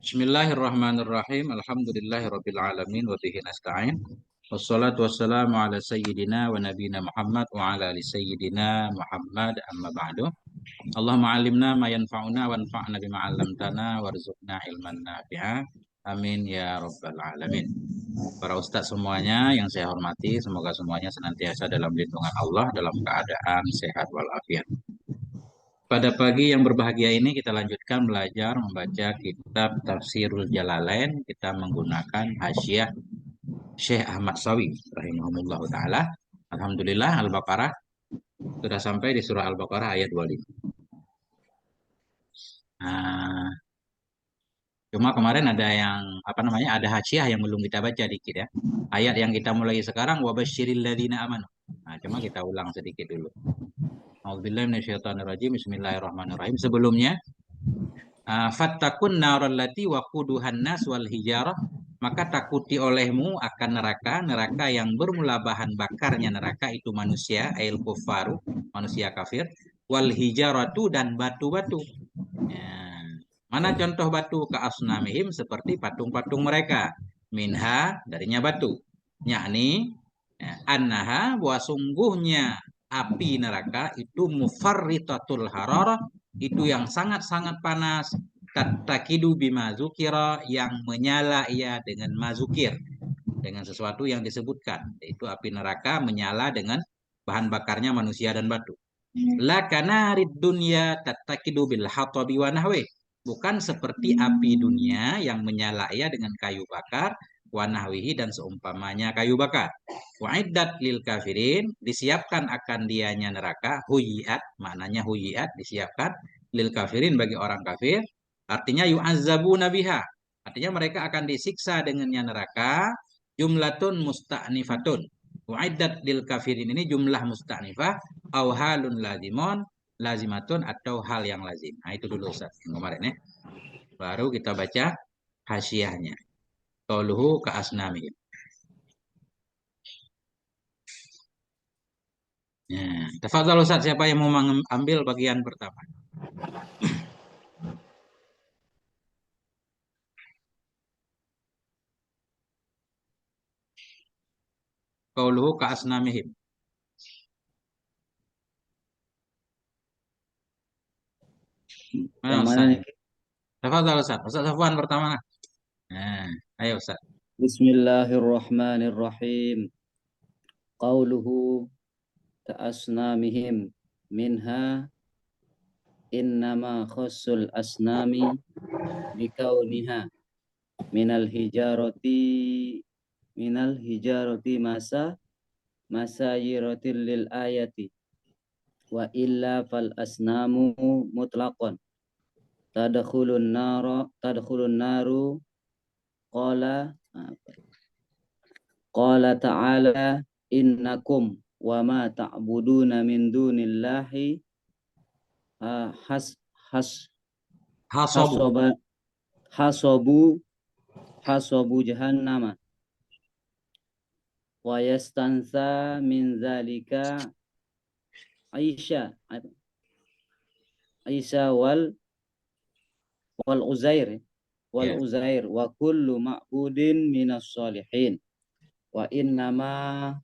Bismillahirrahmanirrahim. Alhamdulillahirabbil alamin wa bihi nasta'in. Wassalatu wassalamu ala sayyidina wa nabiyina Muhammad wa ala ali sayyidina Muhammad amma ba'du. Allahumma 'allimna ma yanfa'una wanfa'na bima 'allamtana warzuqna ilman nafi'a. Amin ya rabbal alamin. Para ustadz semuanya yang saya hormati, semoga semuanya senantiasa dalam lindungan Allah dalam keadaan sehat walafiat. Pada pagi yang berbahagia ini kita lanjutkan belajar membaca kitab Tafsirul Jalalain. Kita menggunakan hasyiah Syekh Ahmad Sawi rahimahumullah taala. Alhamdulillah Al-Baqarah sudah sampai di surah Al-Baqarah ayat 25. Nah, cuma kemarin ada yang ada hasyiah yang belum kita baca dikit ya. Ayat yang kita mulai sekarang wabasyiril ladzina amanu. Nah, cuma kita ulang sedikit dulu. A'udzubillahi minasyaitonirrajim. Bismillahirrahmanirrahim. Sebelumnya fattakun narallati waquduhan nas wal hijarah, maka takuti olehmu akan neraka yang bermula bahan bakarnya neraka itu manusia, ail kufaru, manusia kafir, wal hijaratu dan batu-batu. Ya. Mana contoh batu? Ka asnamihim, seperti patung-patung mereka. Minha, darinya batu. Yakni ya, annaha, bahwa sungguhnya api neraka itu mufarritatul hararah, itu yang sangat-sangat panas. Takidu bima zukira, yang menyala ia dengan mazukir, dengan sesuatu yang disebutkan, yaitu api neraka menyala dengan bahan bakarnya manusia dan batu. La kanarid dunya tattakidu bil hatabi wa nahwi, bukan seperti api dunia yang menyala ia dengan kayu bakar, wa nahwihi, dan seumpamanya kayu bakar. Wa'iddat lil kafirin, disiapkan akan dianya neraka, huyiat, maknanya huyiat, disiapkan, lil kafirin, bagi orang kafir, artinya yu'azzabuna biha, artinya mereka akan disiksa dengannya neraka. Jumlatun musta'nifatun, wa'iddat lil kafirin ini jumlah musta'nifah, au halun lazimon, lazimatun, atau hal yang lazim. Nah itu dulu Ustaz yang kemarin ya. Baru kita baca hasyiahnya. Qauluhu ka asnamihim. Ya, tafadhal Ustaz, siapa yang mau mengambil bagian pertama? Qauluhu ka asnamihim. Mana Yang mana Ustaz? nih? Tafadhal Ustaz. Ustaz Safwan pertama. Nah, ayo Ustaz. Bismillahirrahmanirrahim. Qauluhu ka'asnamihim minha innama khussul asnami bikauniha minal hijarati masayiratil lil ayati wa illa fal asnamu mutlaqan tadkhulun naru qala qala ta'ala innakum wa ma ta'buduna min dunillahi has has Hasabu. hasoba hasobu hasobu jahannama wa yastansa min zalika Aisyah wal Uzair Ya. wa kullu ma'budin minas salihin wa innama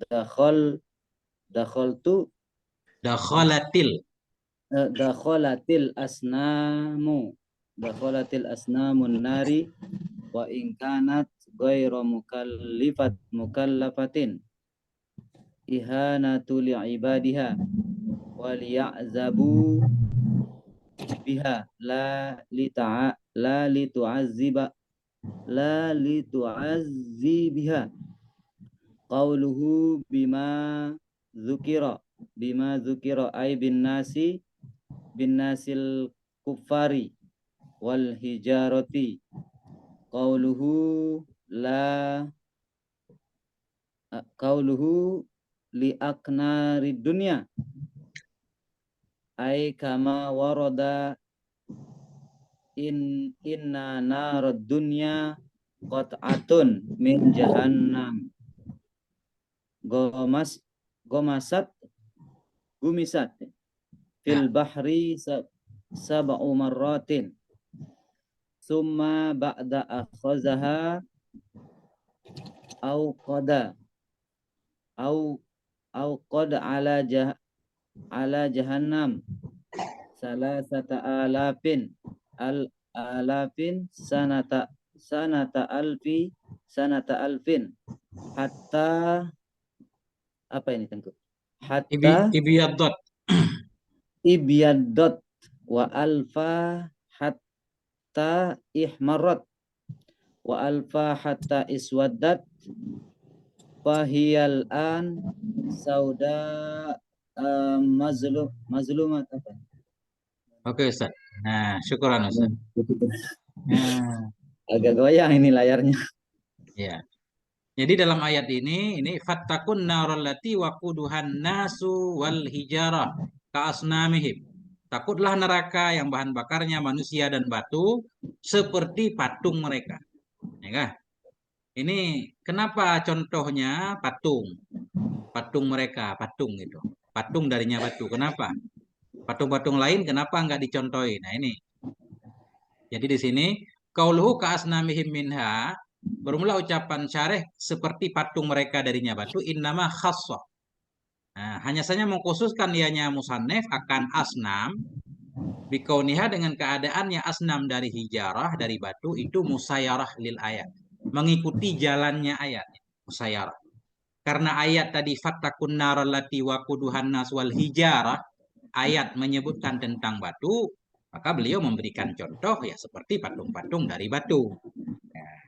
dakhal dakhaltu Dakhalatil. dakhalatil asnamu dakhalatil asnamun nari wa in kanat ghairu mukallafatin ihanatu li'ibadiha wa liya'zabu biha la litu'azzibiha qauluhu bima dzukira ay bin nasil kuffari wal hijarati qauluhu li aknari dunya ay kama warada inna narad dunya qat'atun min jahannam gumisat fil bahri sab'u marratin summa ba'da akhazaha au qada au qad ala jahannam salasata alafin alafin sanata alfin hatta apa ini Tengku? Hatta Ibiyadot. ibyadot wa alfa hatta ihmarat wa alfa hatta iswaddat fahiyal an sauda mazlumat apa? Oke Ustaz. Nah, syukuran Ustaz. Nah, Agak goyang ini layarnya. ya. Jadi dalam ayat ini fattakun narallati waquduhan nasu wal hijarah ka'asnamihim. Takutlah neraka yang bahan bakarnya manusia dan batu seperti patung mereka. Ya kan? Ini kenapa contohnya patung? Patung mereka, patung itu. Patung darinya batu. Kenapa? Patung-patung lain kenapa nggak dicontohin? Nah ini. Jadi di sini qauluhu ka'asnamihim minha bermula ucapan syarih seperti patung mereka darinya batu innama khassah. Nah, hanya saja mengkhususkan ianya musannif akan asnam bikauniha dengan keadaannya asnam dari hijarah dari batu itu musayyarah lil ayat. Mengikuti jalannya ayat. Musayyarah. Karena ayat tadi fattakun narallati waquduhan nas wal hijarah ayat menyebutkan tentang batu, maka beliau memberikan contoh ya seperti patung-patung dari batu. Nah,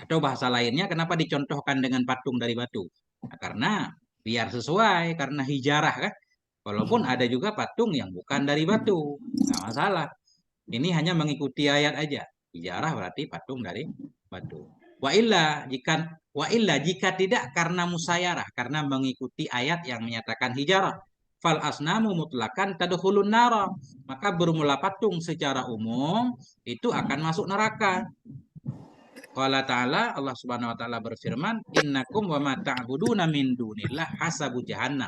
atau bahasa lainnya kenapa dicontohkan dengan patung dari batu? Nah, karena biar sesuai, karena hijarah kan. Walaupun ada juga patung yang bukan dari batu, nggak masalah. Ini hanya mengikuti ayat aja. Hijarah berarti patung dari batu. Wa illa jika tidak karena musayyarah, karena mengikuti ayat yang menyatakan hijarah. Fal asnamu mutlakan tadkhulun nara. Maka bermula patung secara umum itu akan masuk neraka. Qala ta'ala Allah Subhanahu wa taala berfirman, "Innakum wa ma ta'buduna min dunillah hasabu jahannam."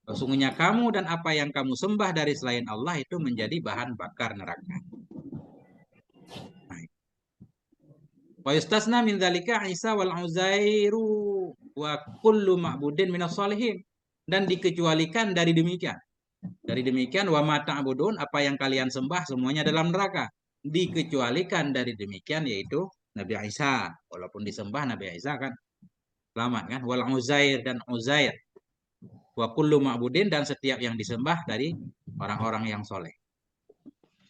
Sesungguhnya kamu dan apa yang kamu sembah dari selain Allah itu menjadi bahan bakar neraka. Wa yustasna min dzalika Isa wal Uzairu wa kullu ma'budin minas salihin. Dan dikecualikan dari demikian. Dari demikian wa ma ta'budun apa yang kalian sembah semuanya dalam neraka. Dikecualikan dari demikian yaitu Nabi Isa. Walaupun disembah Nabi Isa kan selamat kan. Wal Uzair dan Uzair. Wa kullu ma'budin dan setiap yang disembah dari orang-orang yang soleh.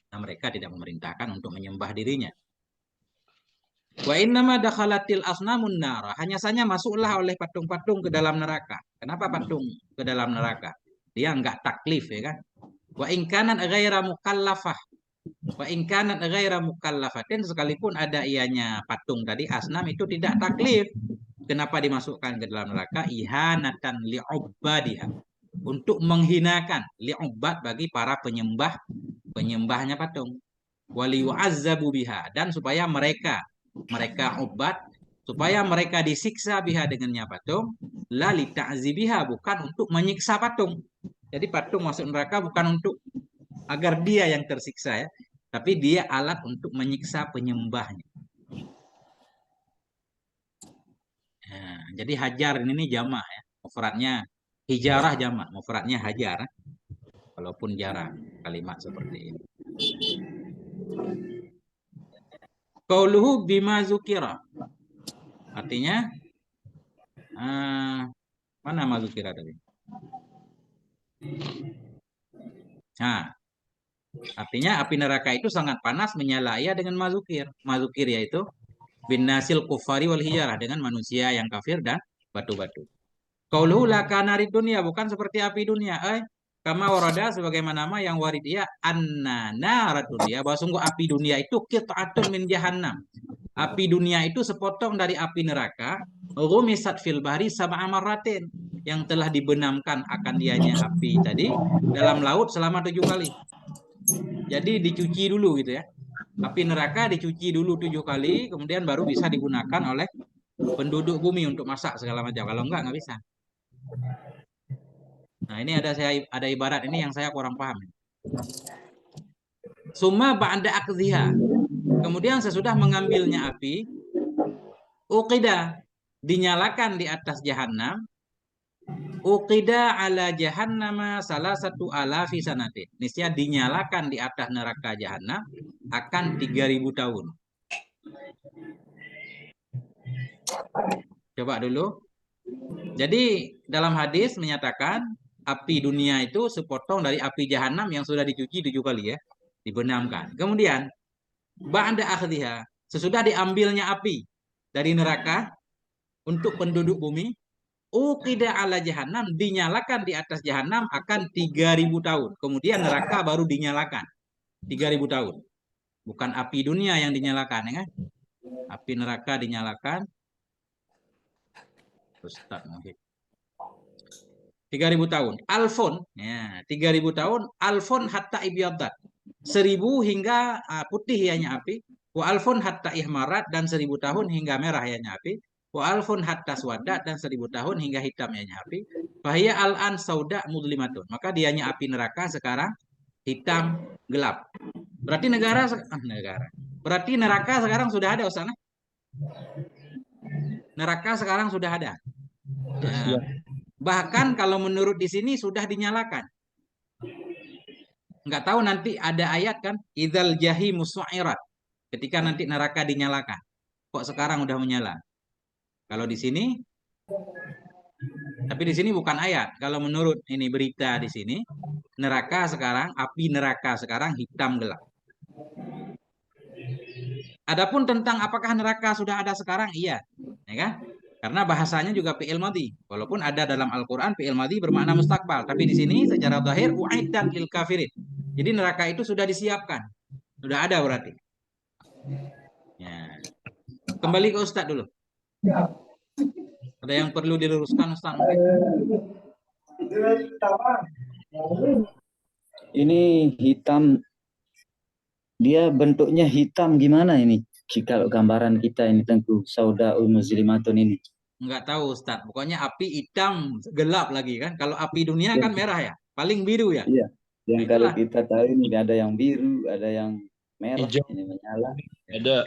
Nah, mereka tidak memerintahkan untuk menyembah dirinya. Wa innama dakhalatil asnamun nara. Hanya saja masuklah oleh patung-patung ke dalam neraka. Kenapa patung ke dalam neraka? Dia enggak taklif ya kan. Wa in kanat ghaira mukallafah. Wa in kanat ghaira mukallafatin sekalipun ada ianya patung tadi asnam itu tidak taklif. Kenapa dimasukkan ke dalam neraka? Ihanatan li'ubbadiha. Untuk menghinakan li'ubbad bagi para penyembahnya patung. Waliyu'azzabu biha dan supaya mereka ubat supaya mereka disiksa biha dengannya patung la li ta'zibiha bukan untuk menyiksa patung. Jadi patung masuk neraka bukan untuk agar dia yang tersiksa ya, tapi dia alat untuk menyiksa penyembahnya. Nah, jadi hajar ini jamak ya. Mufradnya hijarah jamak, mufradnya hajar. Walaupun jarang kalimat seperti ini. Qauluhu bima zukira. Artinya mana mazukira tadi? Nah, artinya api neraka itu sangat panas menyala ia dengan mazukir. Mazukir yaitu bin nasil kufari wal hijarah dengan manusia yang kafir dan batu-batu. Qauluhu la kanari dunia bukan seperti api dunia. Kama warada sebagaimana nama yang warid ia anna narat dunia bahwa sungguh api dunia itu qit'atun min jahannam. Api dunia itu sepotong dari api neraka. Rumisat fil bahri sab'a marratin yang telah dibenamkan akan dianya api tadi dalam laut selama 7 kali. Jadi dicuci dulu gitu ya. Api neraka dicuci dulu 7 kali, kemudian baru bisa digunakan oleh penduduk bumi untuk masak segala macam. Kalau enggak bisa. Nah ini ada ibarat ini yang saya kurang paham. Summa ba'da akziha. Kemudian sesudah mengambilnya api, uqida, dinyalakan di atas jahanam, uqida ala jahannama salah satu alafi sanatin. Niscaya dinyalakan di atas neraka jahanam akan 3000 tahun. Coba dulu. Jadi dalam hadis menyatakan api dunia itu sepotong dari api jahanam yang sudah dicuci 7 kali ya, dibenamkan. Kemudian ba'da akhdhiha, sesudah diambilnya api dari neraka untuk penduduk bumi, uqida ala jahanam, dinyalakan di atas jahanam akan 3000 tahun. Kemudian neraka baru dinyalakan 3000 tahun. Bukan api dunia yang dinyalakan ya kan? Api neraka dinyalakan. Ustaz mungkin 3000 tahun. Alfon, ya, 3000 tahun. Alfon hatta ibyadat. 1000 hingga putih ianya api. Wa alfon hatta ihmarat, dan 1000 tahun hingga merah ianya api. Wa alfon hatta swadat, dan 1000 tahun hingga hitam ianya api. Fahiyya al-an sauda mudlimatun. Maka dianya api neraka sekarang hitam gelap. Berarti negara. Berarti neraka sekarang sudah ada Ustaz. Neraka sekarang sudah ada. Ya. Bahkan kalau menurut di sini sudah dinyalakan. Nggak tahu nanti ada ayat kan, idzal jahimu su'irat. Ketika nanti neraka dinyalakan. Kok sekarang udah menyala? Kalau di sini, tapi di sini bukan ayat. Kalau menurut ini berita di sini, neraka sekarang, api neraka sekarang hitam gelap. Adapun tentang apakah neraka sudah ada sekarang, iya, ya kan? Karena bahasanya juga fi'il madhi. Walaupun ada dalam Al-Qur'an fi'il madhi bermakna mustakbal, tapi di sini secara zahir u'iddat lil kafirin. Jadi neraka itu sudah disiapkan. Sudah ada berarti. Ya. Kembali ke Ustadz dulu. Ada yang perlu diluruskan Ustadz mungkin? Ini hitam, dia bentuknya hitam gimana ini? Kalau gambaran kita ini Tengku Saudaul Muslimatun ini. Enggak tahu Ustadz. Pokoknya api hitam gelap lagi kan. Kalau api dunia kan merah ya. Paling biru ya. Iya. Yang Nah, kalau itulah. kita tahu ini ada yang biru, ada yang merah, Hijau. ini menyala. Ada.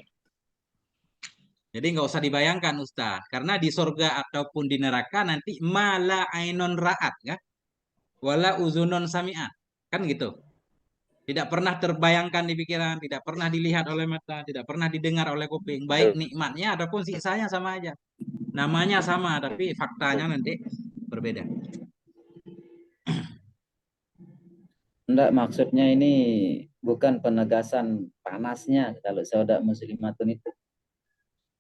Jadi nggak usah dibayangkan Ustadz. Karena di surga ataupun di neraka nanti mala ainon ra'at ya. Wala uzunon sami'at. Kan gitu. Tidak pernah terbayangkan di pikiran, tidak pernah dilihat oleh mata, tidak pernah didengar oleh kuping. Baik nikmatnya ataupun siksanya sama aja. Namanya sama, tapi faktanya nanti berbeda. Enggak, maksudnya ini bukan penegasan panasnya kalau Sauda Muslimatun itu.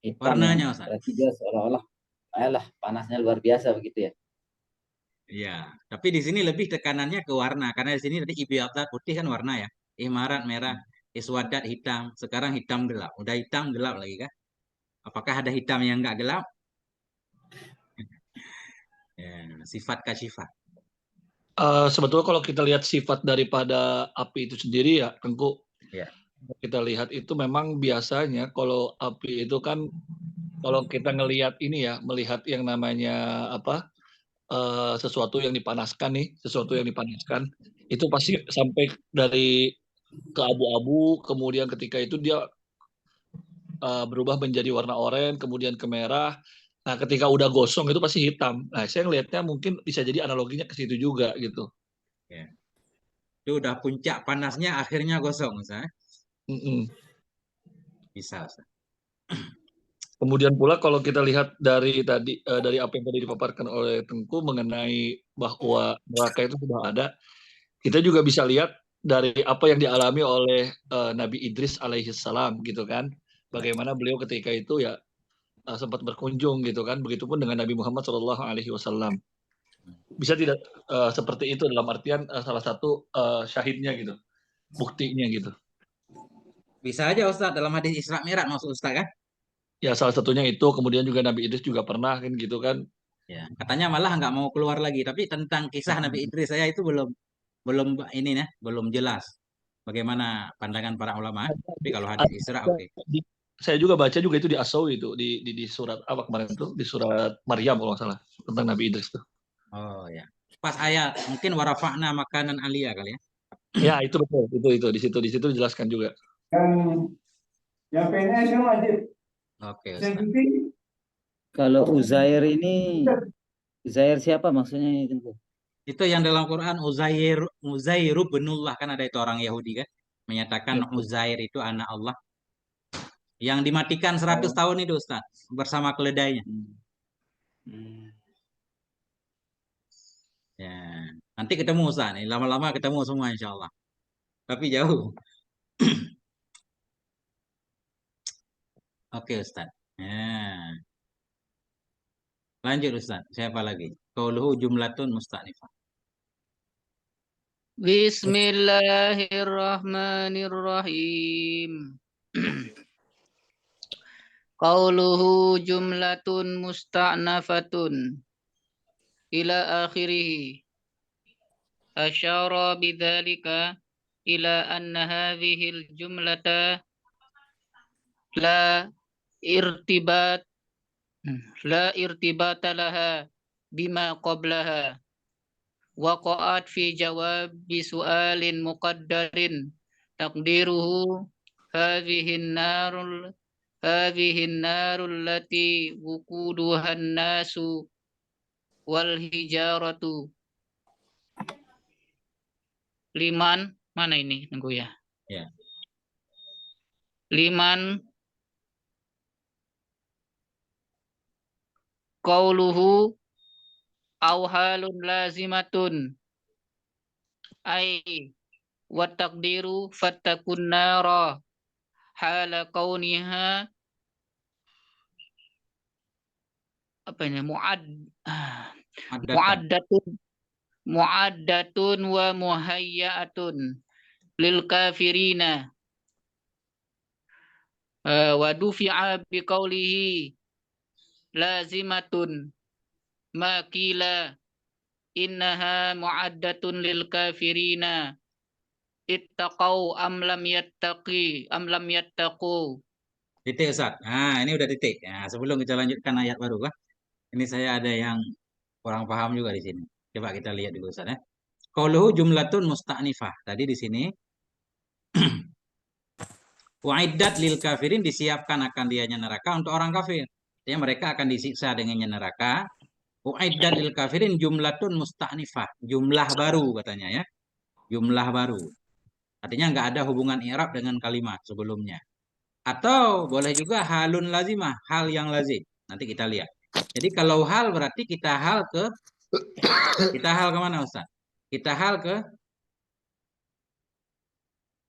Hitam Warnanya, yang Ustaz. berarti dia seolah-olah alah panasnya luar biasa begitu ya. Iya, tapi di sini lebih tekanannya ke warna karena di sini tadi ibyadhat putih kan warna ya. Ihmarat merah, iswadat hitam, sekarang hitam gelap. Udah hitam gelap lagi kan? Apakah ada hitam yang enggak gelap? Ya, sifat kasifat. Sebetulnya kalau kita lihat sifat daripada api itu sendiri ya, Tengku, Ya. kita lihat itu memang biasanya kalau api itu kan, kalau kita ngelihat ini ya, melihat yang namanya apa, sesuatu yang dipanaskan nih, itu pasti sampai dari ke abu-abu, kemudian ketika itu dia berubah menjadi warna oranye, kemudian ke merah. Nah, ketika udah gosong itu pasti hitam. Nah, saya ngelihatnya mungkin bisa jadi analoginya ke situ juga gitu. Ya. Itu udah puncak panasnya akhirnya gosong, Ustaz. Bisa, Ustaz. Kemudian pula kalau kita lihat dari tadi dari apa yang tadi dipaparkan oleh Tengku mengenai bahwa neraka itu sudah ada, kita juga bisa lihat dari apa yang dialami oleh Nabi Idris alaihissalam gitu kan, bagaimana beliau ketika itu ya sempat berkunjung gitu kan, begitupun dengan Nabi Muhammad SAW. Bisa tidak seperti itu dalam artian salah satu syahidnya gitu, buktinya gitu. Bisa aja Ustaz dalam hadis Isra Mi'raj maksud Ustaz kan? Ya salah satunya itu, kemudian juga Nabi Idris juga pernah kan gitu kan. Ya, katanya malah nggak mau keluar lagi. Tapi tentang kisah Nabi Idris saya itu belum ini ya, belum jelas. Bagaimana pandangan para ulama? Tapi kalau hadis Isra oke. Saya juga baca juga itu di Asawi itu di surat apa kemarin itu di surat Maryam kalau nggak salah tentang Nabi Idris tuh. Oh ya. Pas ayat mungkin warafa'na makanan aliyah kali ya. Ya itu betul, itu di situ dijelaskan juga. Yang PNS yang wajib. Oke, Yang Ustaz. cuti Kalau Uzair ini, Uzair siapa maksudnya ini Tengku? Itu yang dalam Quran Uzairu binullah, kan ada itu orang Yahudi kan menyatakan Uzair itu anak Allah yang dimatikan 100 tahun itu Ustaz bersama keledainya. Ya, nanti ketemu Ustaz nih, lama-lama ketemu semua insya Allah. Tapi jauh. Oke Ustaz. Ya. Lanjut Ustaz. Siapa lagi? Qauluhu jumlatun musta'nifah. Bismillahirrahmanirrahim. Qauluhu jumlatun musta'nafatun ila akhirih. Asyara bidzalika ila anna hadhil jumlata la irtibat laha bima qablaha. Waqa'at fi jawabi su'alin muqaddarin taqdiruhu hadhihin narul lati wuquduhan nasu wal hijaratu. Liman, mana ini nunggu ya? Ya. Liman qauluhu aw halun lazimatun ay wa taqdiru fattakun nara hala kauniha apa ini muaddatun wa muhayyatun lil kafirina wa dufi'a bi qawlihi lazimatun ma qila innaha muaddatun lil kafirina ittaqau am lam yattaqu. Titik Ustaz. Nah, ini udah titik. Nah, sebelum kita lanjutkan ayat baru kan. Ini saya ada yang kurang paham juga di sini. Coba kita lihat dulu Ustaz ya. Qauluhu jumlatun musta'nifah. Tadi di sini wa'iddat lil kafirin, disiapkan akan dianya neraka untuk orang kafir. Artinya mereka akan disiksa dengannya neraka. Wa'iddat lil kafirin jumlatun musta'nifah. Jumlah baru katanya ya. Jumlah baru. Artinya nggak ada hubungan i'rab dengan kalimat sebelumnya. Atau boleh juga halun lazimah, hal yang lazim. Nanti kita lihat. Jadi kalau hal berarti kita hal kemana Ustaz? Kita hal ke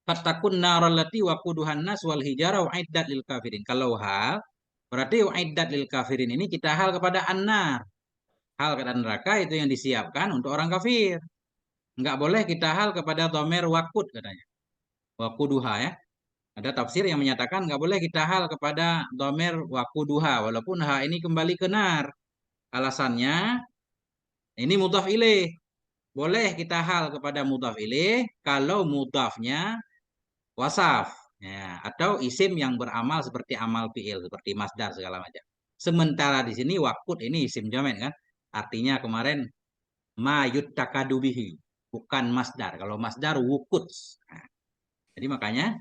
fatakun narallati waquduhan nas wal hijara uiddat lil kafirin. Kalau hal berarti uiddat lil kafirin ini kita hal kepada annar. Hal kepada neraka itu yang disiapkan untuk orang kafir. Enggak boleh kita hal kepada dhamir waqud katanya. Waquduha ya. Ada tafsir yang menyatakan nggak boleh kita hal kepada dhamir waquduha walaupun ha ini kembali ke nar. Alasannya ini mudhaf ilaih. Boleh kita hal kepada mudhaf ilaih kalau mudhafnya wasaf ya, atau isim yang beramal seperti amal fi'il seperti masdar segala macam. Sementara di sini waqud ini isim jamin kan. Artinya kemarin ma yuttakadu bihi, bukan masdar. Kalau masdar wuqud. Nah, jadi makanya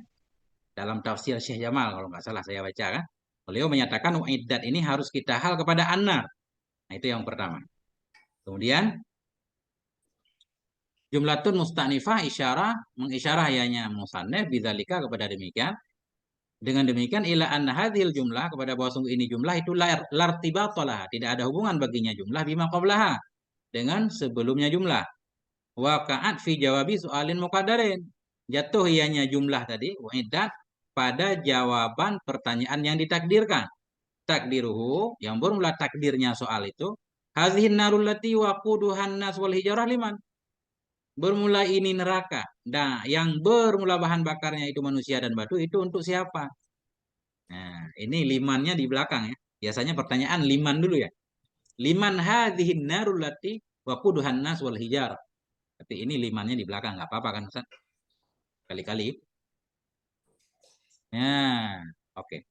dalam tafsir Syekh Jamal kalau nggak salah saya baca kan, beliau menyatakan uiddat ini harus kita hal kepada annar. Nah, itu yang pertama. Kemudian jumlatun musta'nifah isyarah, mengisyarah ianya musannaf bidzalika kepada demikian. Dengan demikian ila anna hadhil jumlah, kepada bahwa sungguh ini jumlah itu lartibatalah, tidak ada hubungan baginya jumlah bima qablaha, dengan sebelumnya jumlah. Waqa'at fi jawabi soalin muqaddarin. Jatuh ianya jumlah tadi uiddat pada jawaban pertanyaan yang ditakdirkan. Takdiruhu, yang bermula takdirnya soal itu, hazihin narul lati waquduhan nas wal hijarah liman. Bermula ini neraka. Nah, yang bermula bahan bakarnya itu manusia dan batu itu untuk siapa? Nah, ini limannya di belakang ya. Biasanya pertanyaan liman dulu ya. Liman hadhihin narul lati waquduhan nas wal hijarah. Tapi ini limannya di belakang, nggak apa-apa kan Ustaz? Kali-kali. Nah, oke.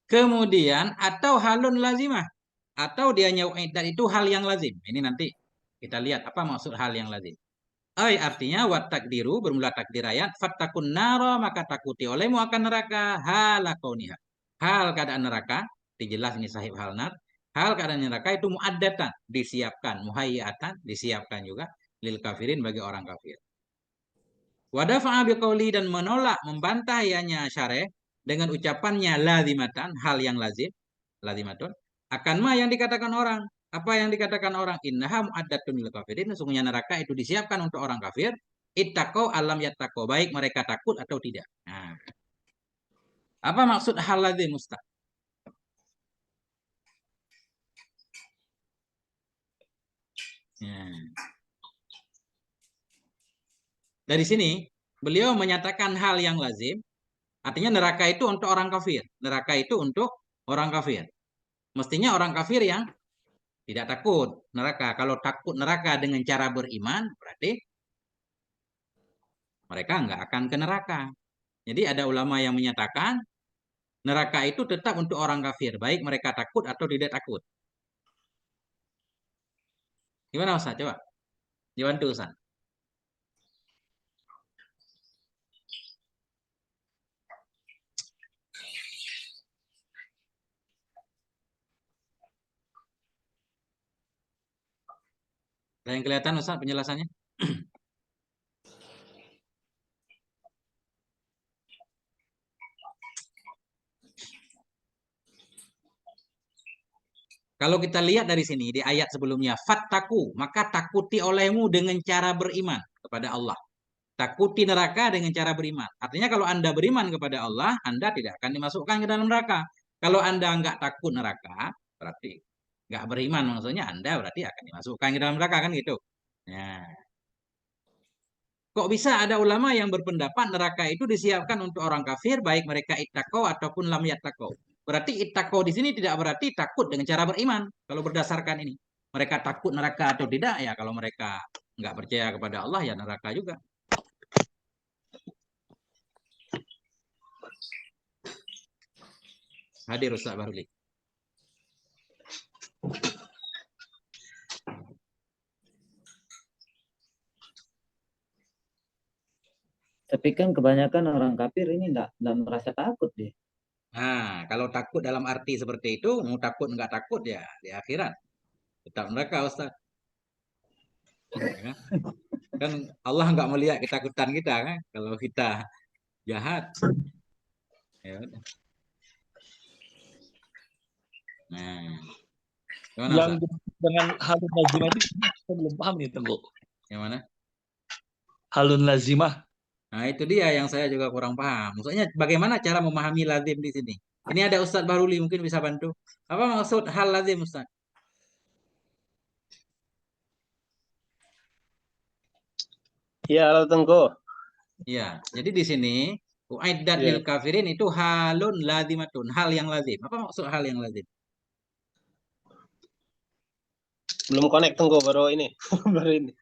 Kemudian atau halun lazimah, atau dia uiddat itu hal yang lazim. Ini nanti kita lihat apa maksud hal yang lazim. Artinya wat takdiru bermula takdir ayat fattakun naro maka takuti olehmu akan neraka halakauniha. Hal keadaan neraka, dijelas ini sahib hal nar. Hal keadaan neraka itu muaddatan, disiapkan, muhayyatan, disiapkan juga lil kafirin bagi orang kafir. Wadafa'a biqauli dan menolak membantah ianya syareh dengan ucapannya lazimatan, hal yang lazim, lazimatun, akan ma yang dikatakan orang. Apa yang dikatakan orang? Innaha mu'addatun lil kafirin. Sesungguhnya neraka itu disiapkan untuk orang kafir. Ittaqau alam yattaqau. Baik mereka takut atau tidak. Nah, apa maksud hal lazim, Ustaz? Dari sini, beliau menyatakan hal yang lazim. Artinya neraka itu untuk orang kafir. Neraka itu untuk orang kafir. Mestinya orang kafir yang tidak takut neraka. Kalau takut neraka dengan cara beriman, berarti mereka nggak akan ke neraka. Jadi ada ulama yang menyatakan neraka itu tetap untuk orang kafir, baik mereka takut atau tidak takut. Gimana Ustaz? Coba dibantu Ustaz. Ada yang kelihatan Ustaz penjelasannya? Kalau kita lihat dari sini di ayat sebelumnya, fattaku, maka takuti olehmu dengan cara beriman kepada Allah. Takuti neraka dengan cara beriman. Artinya kalau Anda beriman kepada Allah, Anda tidak akan dimasukkan ke dalam neraka. Kalau Anda nggak takut neraka, berarti nggak beriman maksudnya Anda berarti akan dimasukkan ke dalam neraka kan gitu. Nah, kok bisa ada ulama yang berpendapat neraka itu disiapkan untuk orang kafir, baik mereka ittaqau ataupun lam yattaqau. Berarti ittaqau di sini tidak berarti takut dengan cara beriman. Kalau berdasarkan ini, mereka takut neraka atau tidak ya kalau mereka nggak percaya kepada Allah ya neraka juga. Hadir Ustaz Baruli. Tapi kan kebanyakan orang kafir ini nggak merasa takut deh. Nah, kalau takut dalam arti seperti itu, mau takut nggak takut ya di akhirat. Tetap neraka Ustaz. Ya, kan Allah nggak melihat ketakutan kita kan. Kalau kita jahat. Ya udah. Nah, gimana Yang Ustaz? dengan halun lazimah itu saya belum paham nih Tengku. Yang mana? Halun lazimah. Nah, itu dia yang saya juga kurang paham. Maksudnya bagaimana cara memahami lazim di sini? Ini ada Ustadz Baruli mungkin bisa bantu. Apa maksud hal lazim Ustaz? Ya, halo Tengku. Ya, jadi di sini uiddat Ya. lil kafirin itu halun lazimatun, hal yang lazim. Apa maksud hal yang lazim? Belum connect Tengku, baru ini. Baru ini.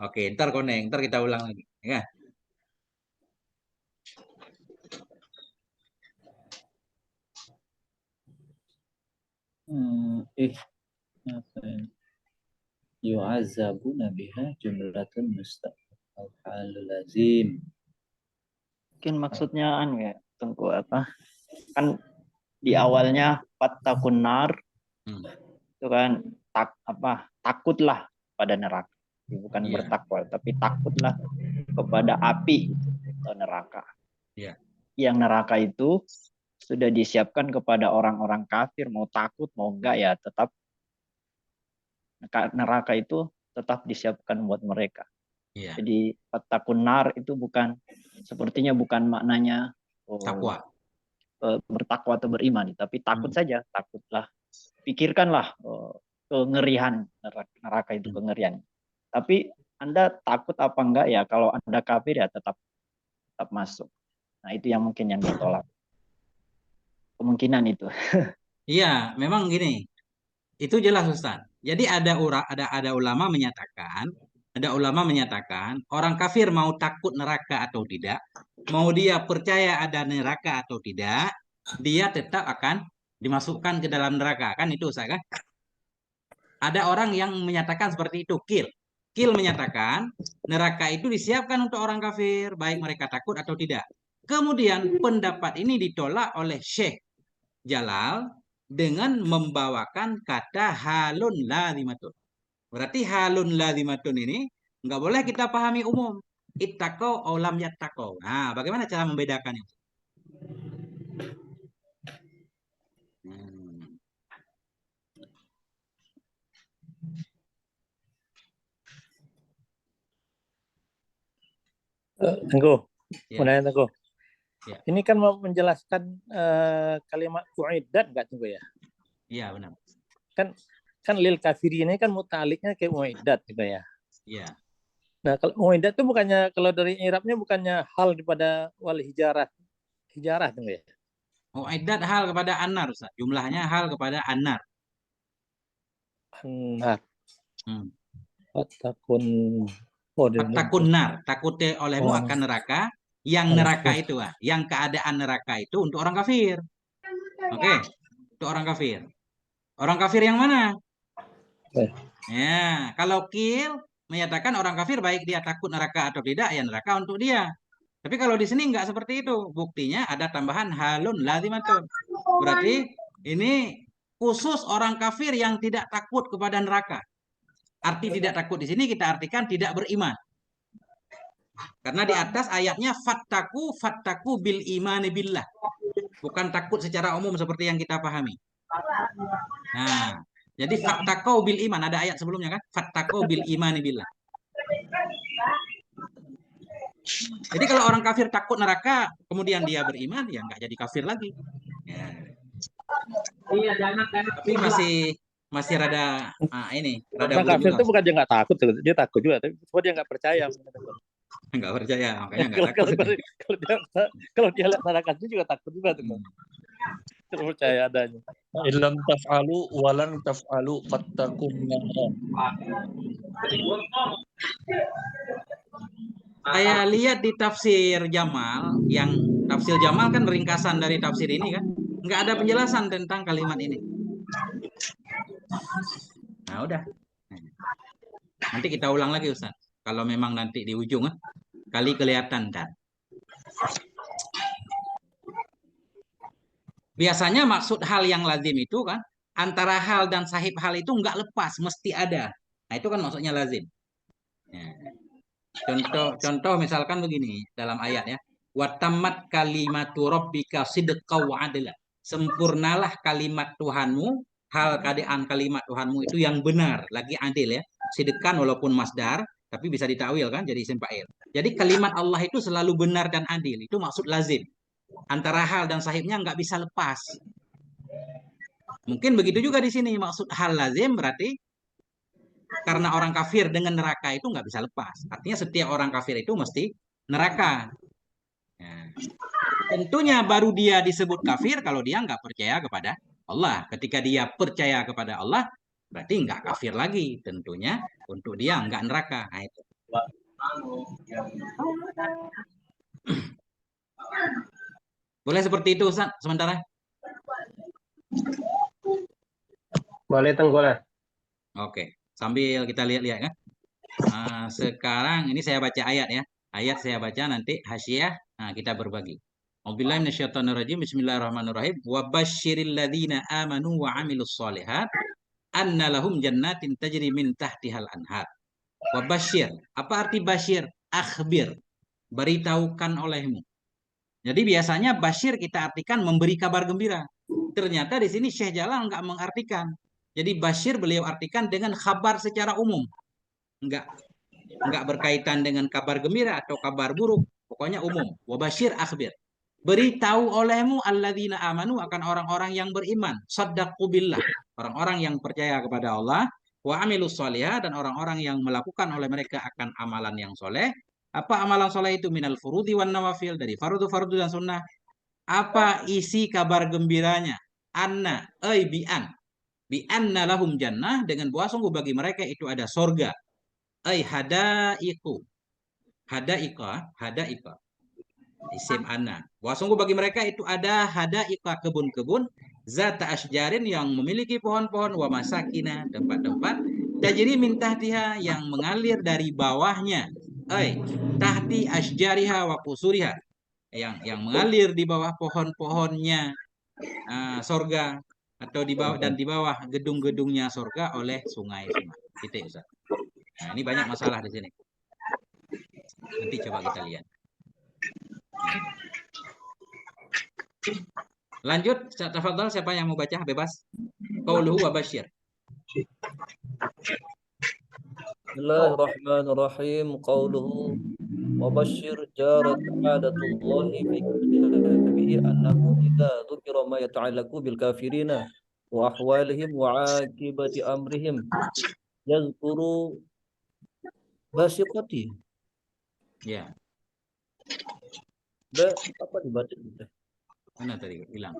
Oke, ntar koneng, ntar kita ulang lagi. Ya. Apa ini? Yu'azzabuna biha jumlatun mustaqbal halul lazim. Mungkin maksudnya ya Tengku apa? Kan di awalnya fattakun nar itu kan takutlah pada neraka. Bukan bertakwa, tapi takutlah kepada api atau neraka. Iya. Yang neraka itu sudah disiapkan kepada orang-orang kafir, mau takut mau enggak ya tetap neraka itu tetap disiapkan buat mereka. Iya. Jadi fattakun nar itu sepertinya bukan maknanya Takwa. Bertakwa atau beriman, tapi takut saja, takutlah. Pikirkanlah kengerian neraka itu, kengerian. Tapi Anda takut apa enggak ya, kalau Anda kafir ya tetap masuk. Nah, itu yang mungkin yang ditolak. Kemungkinan itu. Iya, memang gini. Itu jelas Ustaz. Jadi ada ulama menyatakan, orang kafir mau takut neraka atau tidak, mau dia percaya ada neraka atau tidak, dia tetap akan dimasukkan ke dalam neraka. Kan itu Ustaz kan? Ada orang yang menyatakan seperti itu, Kil menyatakan neraka itu disiapkan untuk orang kafir, baik mereka takut atau tidak. Kemudian pendapat ini ditolak oleh Syekh Jalal dengan membawakan kata halun lazimatun. Berarti halun lazimatun ini nggak boleh kita pahami umum. Ittaqau aw lam yattaqau. Nah, bagaimana cara membedakannya? Hmm. Tengku, Ya. mau nanya Tengku. Ya. Ini kan mau menjelaskan kalimat uiddat nggak Tengku ya? Iya, benar. Kan lil kafiri ini kan mutaliknya kayak uiddat gitu ya. Iya. Nah, kalau uiddat itu bukannya, kalau dari i'rabnya bukannya hal daripada wal hijarah Tengku ya? Mu'iddat hal kepada anar, Ustaz. Jumlahnya hal kepada anar. Anhar. Hmm. Fatakun. Oh, Fatakun nar, takutnya olehmu Oh. akan neraka. Yang neraka itu, yang keadaan neraka itu untuk orang kafir. Oke, untuk orang kafir. Orang kafir yang mana? Ya, kalau kil menyatakan orang kafir baik dia takut neraka atau tidak, ya neraka untuk dia. Tapi kalau di sini nggak seperti itu. Buktinya ada tambahan halun lazimatun. Berarti ini khusus orang kafir yang tidak takut kepada neraka. Arti tidak takut di sini kita artikan tidak beriman. Karena di atas ayatnya fattaku bil imani billah. Bukan takut secara umum seperti yang kita pahami. Nah, jadi fattaqau bil iman, ada ayat sebelumnya kan? Fattaqau bil imani billah. Jadi kalau orang kafir takut neraka, kemudian dia beriman, ya nggak jadi kafir lagi. Ya. Tapi masih rada rada Nah, kafir juga. itu bukan dia nggak takut, dia takut juga, tapi cuma dia nggak percaya. Nggak percaya, makanya nggak takut. Kalau dia lihat neraka itu juga takut juga tuh. Terus percaya adanya. Illam taf'alu walan taf'alu fattaqun nar. Saya lihat di tafsir Jamal, yang tafsir Jamal kan ringkasan dari tafsir ini kan, nggak ada penjelasan tentang kalimat ini. Nah udah, nanti kita ulang lagi Ustaz. Kalau memang nanti di ujung kali kelihatan kan. Biasanya maksud hal yang lazim itu kan antara hal dan sahib hal itu nggak lepas, mesti ada. Nah itu kan maksudnya lazim. Ya. Contoh misalkan begini dalam ayat ya. Watammat kalimatu rabbika sidqa wa adla. Sempurnalah kalimat Tuhanmu, hal keadaan kalimat Tuhanmu itu yang benar, lagi adil ya. Sidqan walaupun masdar, tapi bisa ditakwil kan jadi isim fa'il. Jadi kalimat Allah itu selalu benar dan adil, itu maksud lazim. Antara hal dan sahibnya nggak bisa lepas. Mungkin begitu juga di sini maksud hal lazim berarti karena orang kafir dengan neraka itu nggak bisa lepas. Artinya setiap orang kafir itu mesti neraka. Ya. Tentunya baru dia disebut kafir kalau dia nggak percaya kepada Allah. Ketika dia percaya kepada Allah, berarti nggak kafir lagi. Tentunya untuk dia nggak neraka. Nah, itu. Boleh seperti itu Ustaz sementara? Boleh Tengku lah. Oke, sambil kita lihat-lihat kan. Sekarang ini saya baca ayat ya. Ayat saya baca nanti hasyiah. Nah, kita berbagi. Auzubillahi minasyaitonirrajim. Bismillahirrahmanirrahim. Wa basyiril ladzina amanu wa 'amilus sholihat anna lahum jannatin tajri min tahtihal anhar. Wa basyir. Apa arti basyir? Akhbir. Beritahukan olehmu. Jadi biasanya basyir kita artikan memberi kabar gembira. Ternyata di sini Syekh Jalal nggak mengartikan. Jadi basyir beliau artikan dengan kabar secara umum. Enggak berkaitan dengan kabar gembira atau kabar buruk. Pokoknya umum. Wa basyir akhbir. Beritahu olehmu alladzina amanu akan orang-orang yang beriman. Shaddaqu billah. Orang-orang yang percaya kepada Allah. Wa amilus sholihah dan orang-orang yang melakukan oleh mereka akan amalan yang soleh. Apa amalan soleh itu? Minal furudi wan nawafil. Dari fardu-fardu dan sunnah. Apa isi kabar gembiranya? Anna, bi'an. Bi'anna lahum jannah. Dengan bahwa sungguh bagi mereka itu ada sorga. Hadaiku. Hadaika. Isim anna. Bahwa sungguh bagi mereka itu ada hadaika, kebun-kebun. Zata asjarin yang memiliki pohon-pohon. Wa masakina, tempat-tempat. tajri min tahtiha, yang mengalir dari bawahnya, tahti asjariha wa qusuriha, yang mengalir di bawah pohon-pohonnya sorga, atau di bawah dan di bawah gedung-gedungnya sorga oleh sungai-sungai. Titik, Ustaz. Nah, ini banyak masalah di sini. Nanti coba kita lihat. Lanjut, tafadhal, siapa yang mau baca bebas. Qauluhu wa basyir. Bismillahirrahmanirrahim. Qauluhu wa basyir jarat adatullahi fi kitabihi annahu idza dzukira ma yata'allaqu bil kafirina wa ahwalihim wa akibati amrihim yazkuru basiqati. Ya, Apa dibaca gitu? mana tadi bilang?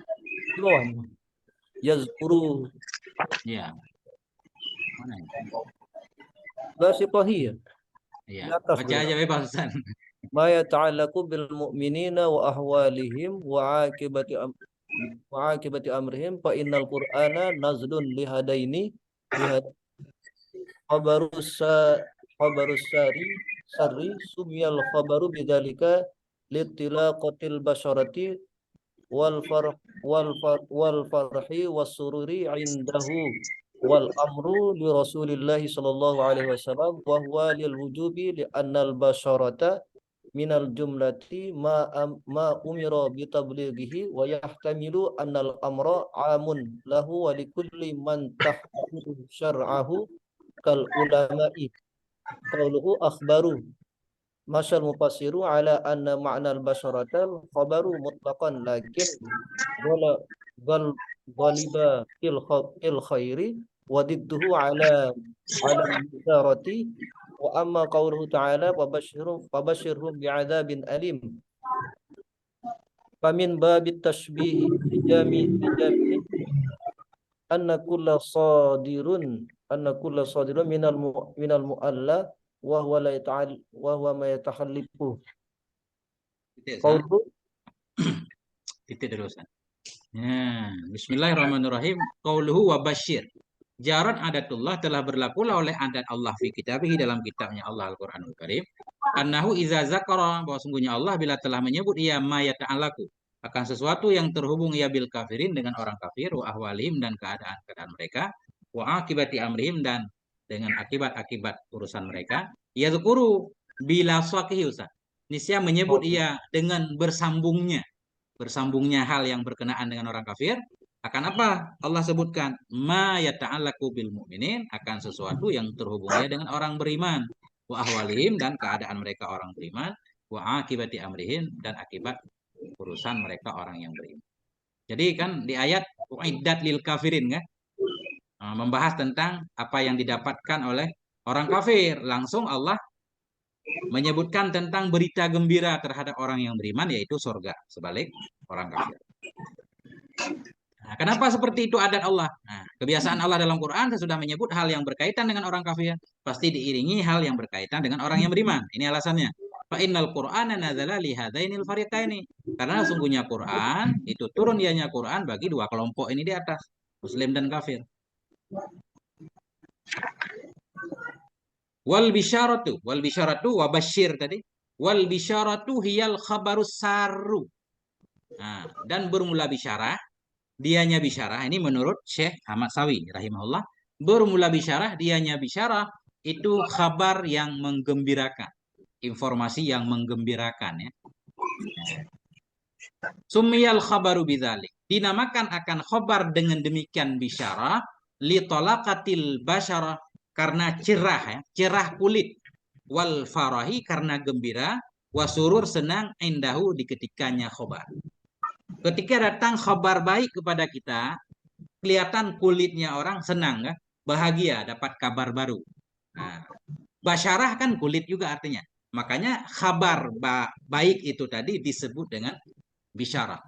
Di bawah. Yazkuru Ya. Mana ya? basiqahi. Ya, baca aja bebas, Ustaz. Ma yata'allaqu bil mu'minina wa ahwalihim wa akibati amrihim fa innal qur'ana nazlun lihadaini khabarus sarri sumyal khabaru bidzalika litilaqatil basharati wal farhi wasururi indahu wal amru li Rasulillahi sallallahu alaihi wasallam wa huwa lil wujubi li annal basharata minal jumlati ma umira bi tablighihi wa yahtamilu annal amra amun lahu wa likulli man tahtahu syar'ahu kal ulama'i qauluhu akhbaru masyal mufassiru ala anna ma'nal basyaratal khabaru mutlaqan lakin ghaliba il khairi wa didduhu ala al-bisharati wa amma qauluhu ta'ala fabashshirhum bi'adzabin alim famin babit tashbih jami anna kulla sadirun minal mu'alla wa huwa la ta'al wa huwa ma yatahallifu qauluhu Titik dulu, Ustaz. Ya, bismillahirrahmanirrahim. Qauluhu wa basyir. Jaran adatullah, telah berlakulah oleh adat Allah fi kitabihi, dalam kitabnya Allah Al-Qur'anul Karim. Annahu iza zakara, bahwa sungguhnya Allah bila telah menyebut ia ma yata'alaku, akan sesuatu yang terhubung ia bil kafirin, dengan orang kafir, wa ahwalihim, dan keadaan mereka, wa akibati amrihim, dan dengan akibat-akibat urusan mereka. Yazkuru bila swaqihi, Ustaz. Niscaya menyebut ia dengan bersambungnya hal yang berkenaan dengan orang kafir. Akan apa Allah sebutkan? Ma yata'allaqu bil mu'minin, akan sesuatu yang terhubungnya dengan orang beriman. Wa ahwalihim, dan keadaan mereka orang beriman. Wa akibati amrihim, dan akibat urusan mereka orang yang beriman. Jadi kan di ayat uiddat lil kafirin kan, membahas tentang apa yang didapatkan oleh orang kafir. Langsung Allah menyebutkan tentang berita gembira terhadap orang yang beriman, yaitu surga, sebalik orang kafir. Nah, kenapa seperti itu adat Allah? Nah, kebiasaan Allah dalam Quran sesudah menyebut hal yang berkaitan dengan orang kafir, pasti diiringi hal yang berkaitan dengan orang yang beriman. Ini alasannya. Fa innal Qur'ana nazala li hadainil fariqaini. Karena sungguhnya Quran itu turun ianya Quran bagi dua kelompok ini di atas, Muslim dan kafir. Wal bisyaratu wa basyir tadi. Wal bisyaratu hiyal khabarus sarru. Nah, dan bermula bisyarah, dianya bisyarah, ini menurut Syekh Ahmad Sawi rahimahullah, bermula bisyarah, dianya bisyarah itu kabar yang menggembirakan, informasi yang menggembirakan ya. Sumiyal khabaru bidzalik, dinamakan akan khabar dengan demikian bisyarah, li talaqatil basyarah, karena cerah ya, cerah kulit, wal farahi, karena gembira, wasurur, senang, indahu, di ketikanya khabar. Ketika datang kabar baik kepada kita, kelihatan kulitnya orang senang, kan? Bahagia dapat kabar baru. Nah, basyarah kan kulit juga artinya. Makanya kabar baik itu tadi disebut dengan bisyarah.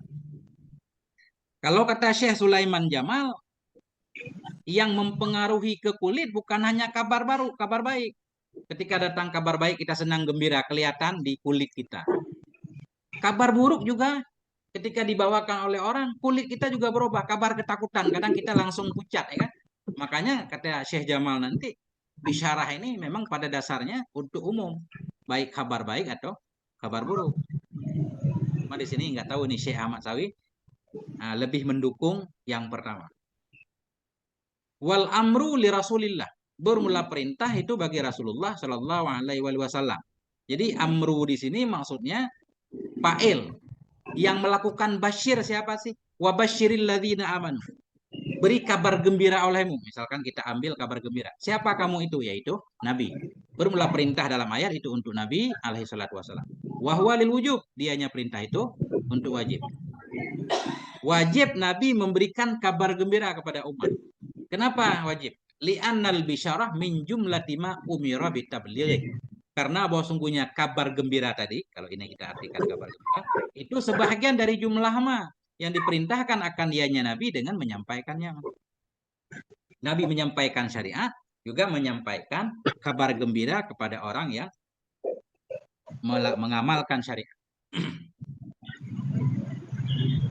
Kalau kata Syekh Sulaiman Jamal, yang mempengaruhi ke kulit bukan hanya kabar baru, kabar baik. Ketika datang kabar baik, kita senang gembira, kelihatan di kulit kita. Kabar buruk juga ketika dibawakan oleh orang, kulit kita juga berubah. Kabar ketakutan, kadang kita langsung pucat, ya kan? Makanya kata Syekh Jamal nanti, bisyarah ini memang pada dasarnya untuk umum, baik kabar baik atau kabar buruk. Cuma di sini nggak tahu nih Syekh Ahmad Sawi lebih mendukung yang pertama. Wal amru li Rasulillah, bermula perintah itu bagi Rasulullah Shallallahu Alaihi Wasallam. Jadi amru di sini maksudnya fa'il. Yang melakukan basyir siapa sih? Wa basyiril ladzina amanu. Beri kabar gembira olehmu. Misalkan kita ambil kabar gembira. Siapa kamu itu? Yaitu Nabi. Bermula perintah dalam ayat itu untuk Nabi alaihi salatu wasallam. Wa huwa lil wujub. Dianya perintah itu untuk wajib. Wajib Nabi memberikan kabar gembira kepada umat. Kenapa wajib? Li'annal bisyarah min jumlati ma umira bitabligh. Karena bahwa sungguhnya kabar gembira tadi, kalau ini kita artikan kabar gembira, itu sebahagian dari jumlah ma yang diperintahkan akan dianya Nabi dengan menyampaikannya. Nabi menyampaikan syariat, juga menyampaikan kabar gembira kepada orang yang mengamalkan syariat.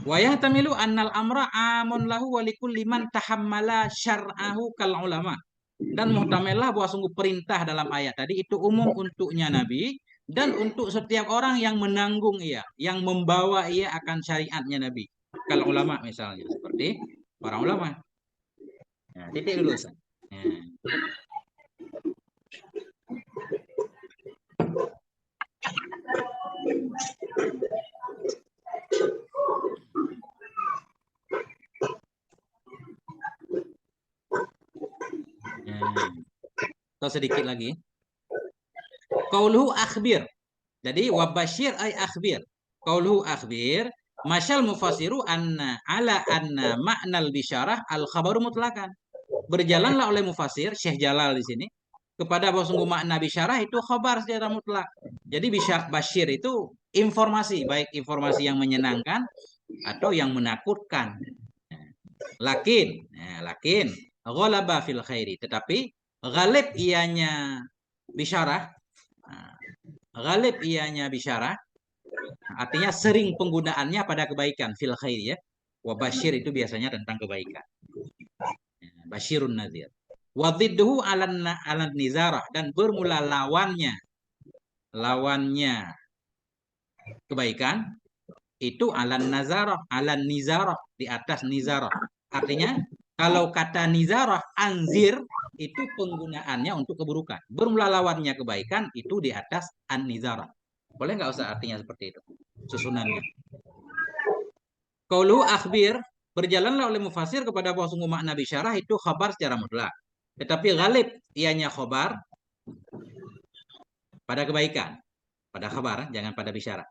Wa yahtamilu annal amra amun lahu wa likulli man tahammala syar'ahu kal ulama. Dan muhtamilah bahwa sungguh perintah dalam ayat tadi itu umum untuknya Nabi dan untuk setiap orang yang menanggung ia, yang membawa ia akan syariatnya Nabi. Kalau ulama misalnya, seperti para ulama. Nah, titik dulu Ustaz. Atau sedikit lagi. Qauluhu akhbir. Jadi wabasyir ay akhbir. Qauluhu akhbir, masyal mufassiru anna ala anna ma'nal bisyarah al khabaru mutlakan. Berjalanlah oleh mufassir Syekh Jalal di sini kepada bahwa sungguh makna bisyarah itu khabar secara mutlak. Jadi basyir itu informasi, baik informasi yang menyenangkan atau yang menakutkan. Lakin ghalaba fil khairi, tetapi ghalib ianya bisyarah, artinya sering penggunaannya pada kebaikan, fil khairi ya. Wa basyir itu biasanya tentang kebaikan. Basyirun nadhir. Wa dhidduhu alan nizarah, dan bermula lawannya kebaikan itu alan nizarah, di atas nizarah. Artinya kalau kata nizarah anzir itu penggunaannya untuk keburukan. Bermula lawannya kebaikan itu di atas an-nizarah. Boleh nggak usah artinya seperti itu susunannya? Qaulu akhbir, berjalanlah oleh mufassir kepada bahwa sungguh makna bisyarah itu khabar secara mutlak. Tetapi ghalib ianya khabar pada kebaikan, pada khabar, jangan pada bisyarah.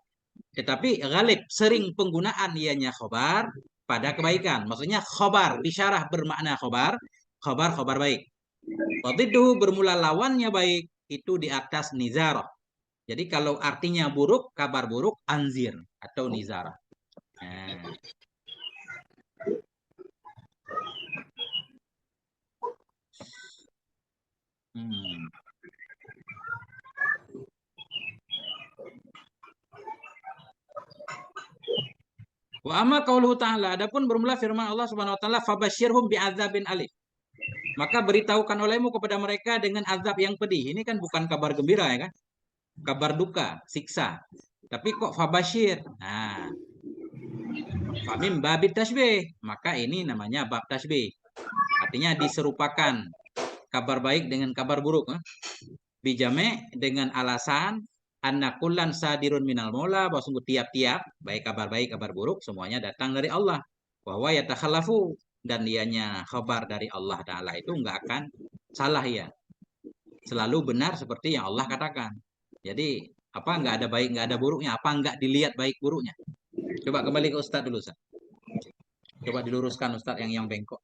Tetapi ghalib sering penggunaan ianya khabar pada kebaikan. Maksudnya khabar, bisyarah bermakna khabar baik. Wadidduhu bermula lawannya baik itu di atas nizarah. Jadi kalau artinya buruk, kabar buruk, anzir atau nizarah. Wa amma qauluhu ta'ala, adapun bermula firman Allah Subhanahu wa taala, fabasyirhum bi'adzabin alim. Maka beritahukan olehmu kepada mereka dengan azab yang pedih. Ini kan bukan kabar gembira ya kan? Kabar duka, siksa. Tapi kok fabasyir? Nah, famim babit tasbih. Maka ini namanya bab tasbih. Artinya diserupakan kabar baik dengan kabar buruk. Bijame dengan alasan annakullan sadirun minal mola, bahwa sungguh tiap-tiap baik kabar buruk semuanya datang dari Allah. Bahwa yatakhallafu, dan dianya khabar dari Allah Ta'ala itu enggak akan salah ya. Selalu benar seperti yang Allah katakan. Jadi apa enggak ada baik, enggak ada buruknya, apa enggak dilihat baik buruknya. Coba kembali ke Ustadz dulu Ustadz. Coba diluruskan Ustadz yang bengkok.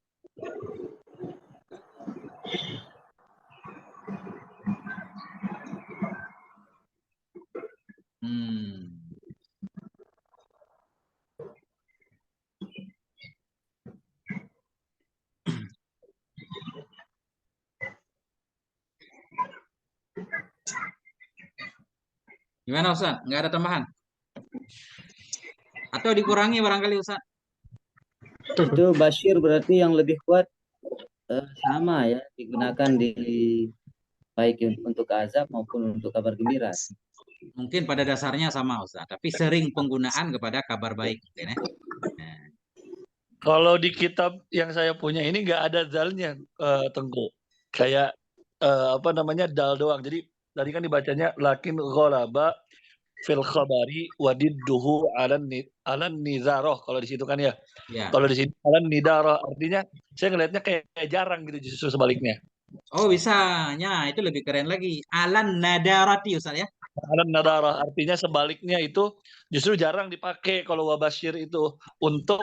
Gimana Ustaz? Nggak ada tambahan? Atau dikurangi barangkali Ustaz? Itu basyir berarti yang lebih kuat sama ya, digunakan di baik untuk azab maupun untuk kabar gembira. Mungkin pada dasarnya sama Ustaz, tapi sering penggunaan kepada kabar baik mungkin ya. Nah, Kalau di kitab yang saya punya ini nggak ada dalnya, Tengku. Kayak apa namanya, dal doang. Jadi tadi kan dibacanya lakin ghalaba fil khabari wadidduhu alan nizaroh kalau di situ kan ya. ya. Kalau di sini alan nidaroh artinya saya ngelihatnya kayak jarang gitu, justru sebaliknya. Oh bisa, ya itu lebih keren lagi. Alan nadarati Ustaz ya. Alan nadarah artinya sebaliknya itu justru jarang dipakai kalau wabashir itu untuk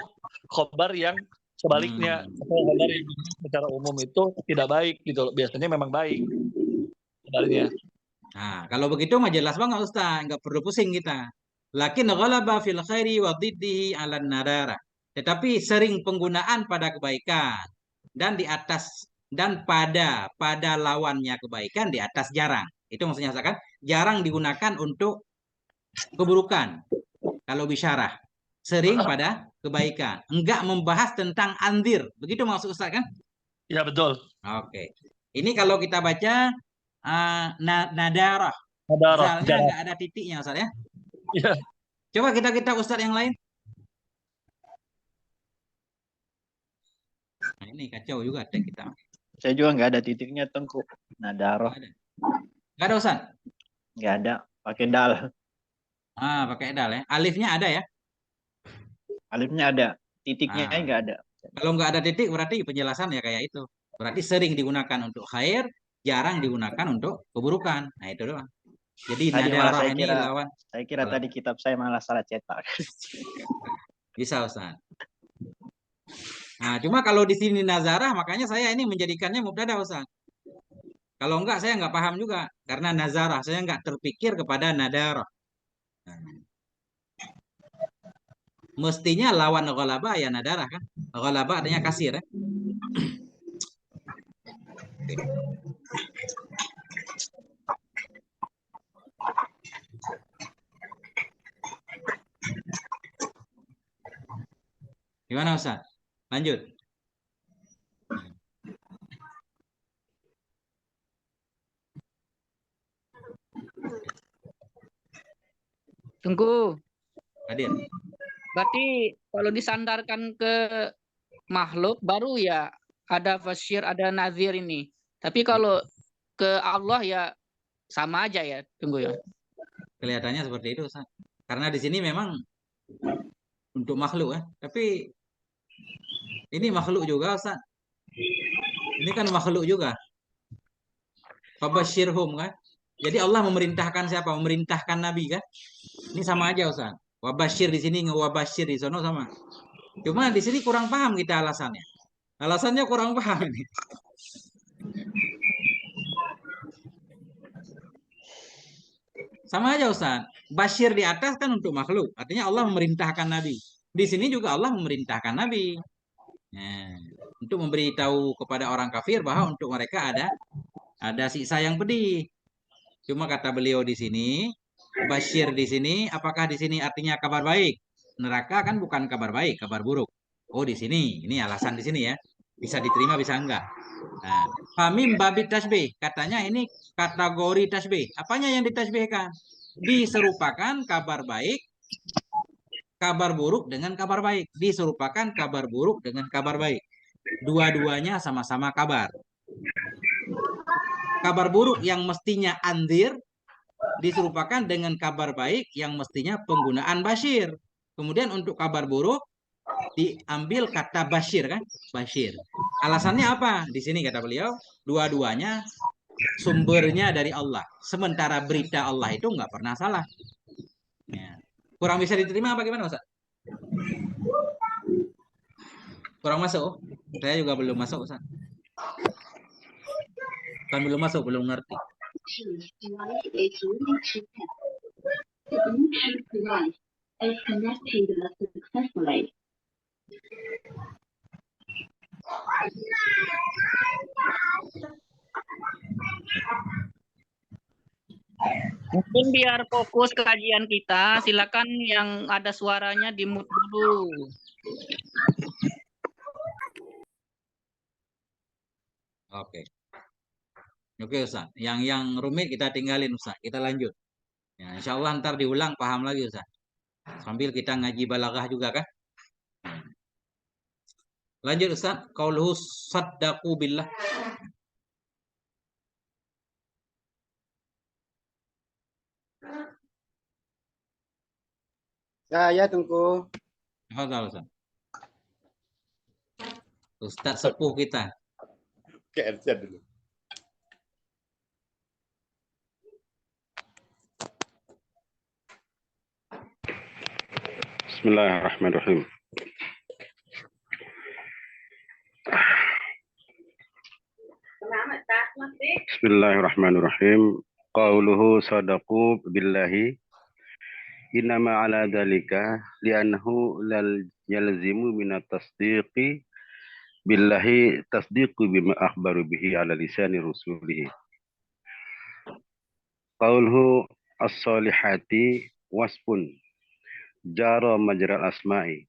khobar yang sebaliknya, atau khobar yang secara umum itu tidak baik gitu loh. Biasanya memang baik sebaliknya. Nah, kalau begitu mah jelas banget Ustaz, nggak perlu pusing kita. Lakin ghalaba fil khairi wa dhiddihi 'alan nadara. Tetapi sering penggunaan pada kebaikan dan di atas dan pada lawannya kebaikan di atas jarang. Itu maksudnya Ustaz kan? Jarang digunakan untuk keburukan. Kalau bisyarah sering pada kebaikan. Enggak membahas tentang andir. Begitu maksud Ustaz kan? Ya betul. Oke. Ini kalau kita baca nadarah. Nadarah, Zalnya jarang. nggak ada titiknya Ustaz ya. Iya. Coba kita Ustaz yang lain. Nah, ini kacau juga teks kita. Saya juga nggak ada titiknya, Tengku. Nadaroh Nggak ada Ustaz? nggak ada, pakai dal. Pakai dal ya. Alifnya ada ya? Alifnya ada, titiknya nggak ada. Kalau nggak ada titik berarti penjelasan ya kayak itu. Berarti sering digunakan untuk khair, jarang digunakan untuk keburukan. Nah itu doang. Jadi Tadi malah nadarah ini lawan. saya kira Apa? tadi kitab saya malah salah cetak. Bisa Ustaz. Nah, cuma kalau di sini nazarah, makanya saya ini menjadikannya mubtada Ustaz. Kalau enggak, saya nggak paham juga. Karena nazarah, saya nggak terpikir kepada nadarah. Mestinya lawan ghalaba ya nadarah kan. Ghalaba artinya kasir ya. Gimana Ustaz? Lanjut. Tunggu. Hadir. Berarti kalau disandarkan ke makhluk baru ya ada fasyir, ada nazir ini. Tapi kalau ke Allah ya sama aja ya, tunggu ya. Kelihatannya seperti itu Ustaz. Karena di sini memang untuk makhluk ya. Tapi ini makhluk juga Ustaz. Ini kan makhluk juga. Fabasyirhum kan. Jadi Allah memerintahkan siapa? Memerintahkan Nabi kan? Ini sama aja Ustaz. Wabasyir di sini, wabasyir di sono sama. Cuma di sini kurang paham kita alasannya. Alasannya kurang paham ini. Sama aja Ustaz. Basyir di atas kan untuk makhluk. Artinya Allah memerintahkan Nabi. Di sini juga Allah memerintahkan Nabi. Nah, untuk memberitahu kepada orang kafir bahwa untuk mereka ada siksa yang pedih. Cuma kata beliau di sini, basyir di sini, apakah di sini artinya kabar baik? Neraka kan bukan kabar baik, kabar buruk. Oh di sini, ini alasan di sini ya. Bisa diterima, bisa enggak. Nah, famim babit tasbih, katanya ini kategori tasbih. Apanya yang ditasbihkan? Diserupakan kabar baik, kabar buruk dengan kabar baik. Diserupakan kabar buruk dengan kabar baik. Dua-duanya sama-sama kabar. Kabar buruk yang mestinya andir diserupakan dengan kabar baik yang mestinya penggunaan basyir. Kemudian untuk kabar buruk diambil kata basyir kan? Basyir. Alasannya apa? Di sini kata beliau, dua-duanya sumbernya dari Allah. Sementara berita Allah itu nggak pernah salah. Ya. Kurang bisa diterima apa gimana Ustaz? Kurang masuk? Saya juga belum masuk Ustaz. Kan belum masuk, belum ngerti. Mungkin biar fokus kajian kita, silakan yang ada suaranya di-mute dulu. Oke. Oke Ustaz. Yang rumit kita tinggalin Ustaz. Kita lanjut. Ya, insya Allah ntar diulang paham lagi Ustaz. Sambil kita ngaji balaghah juga kan. Lanjut Ustaz. Qauluhu saddaqu billah. Ya, Tengku. Hafal Ustaz. Ustaz sepuh kita. Ke Ercan dulu. Bismillahirrahmanirrahim. Bismillahirrahmanirrahim. Qauluhu sadaqu billahi innama ala dzalika li'annahu lal yalzimu minat tasdiqi billahi tasdiqu bima akhbaru bihi ala lisani rusulihi. Qauluhu as-salihati wasfun jara majral asma'i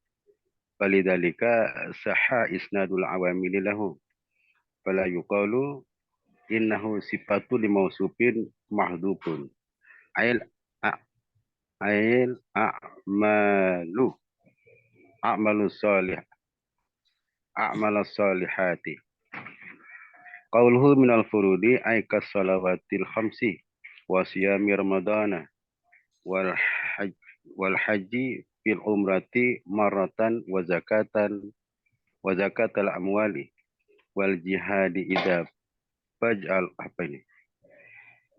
falidhalika sahha isnadul awamili lahu fala yuqalu innahu sifatu limausufin mahdhufun ail a'malu salihati. Qauluhu minal furudi ay kas salawatil khamsi wa siyami ramadana wal haji fil umrati marratan wa zakatal amwali wal jihadi idza faj'al apa ini?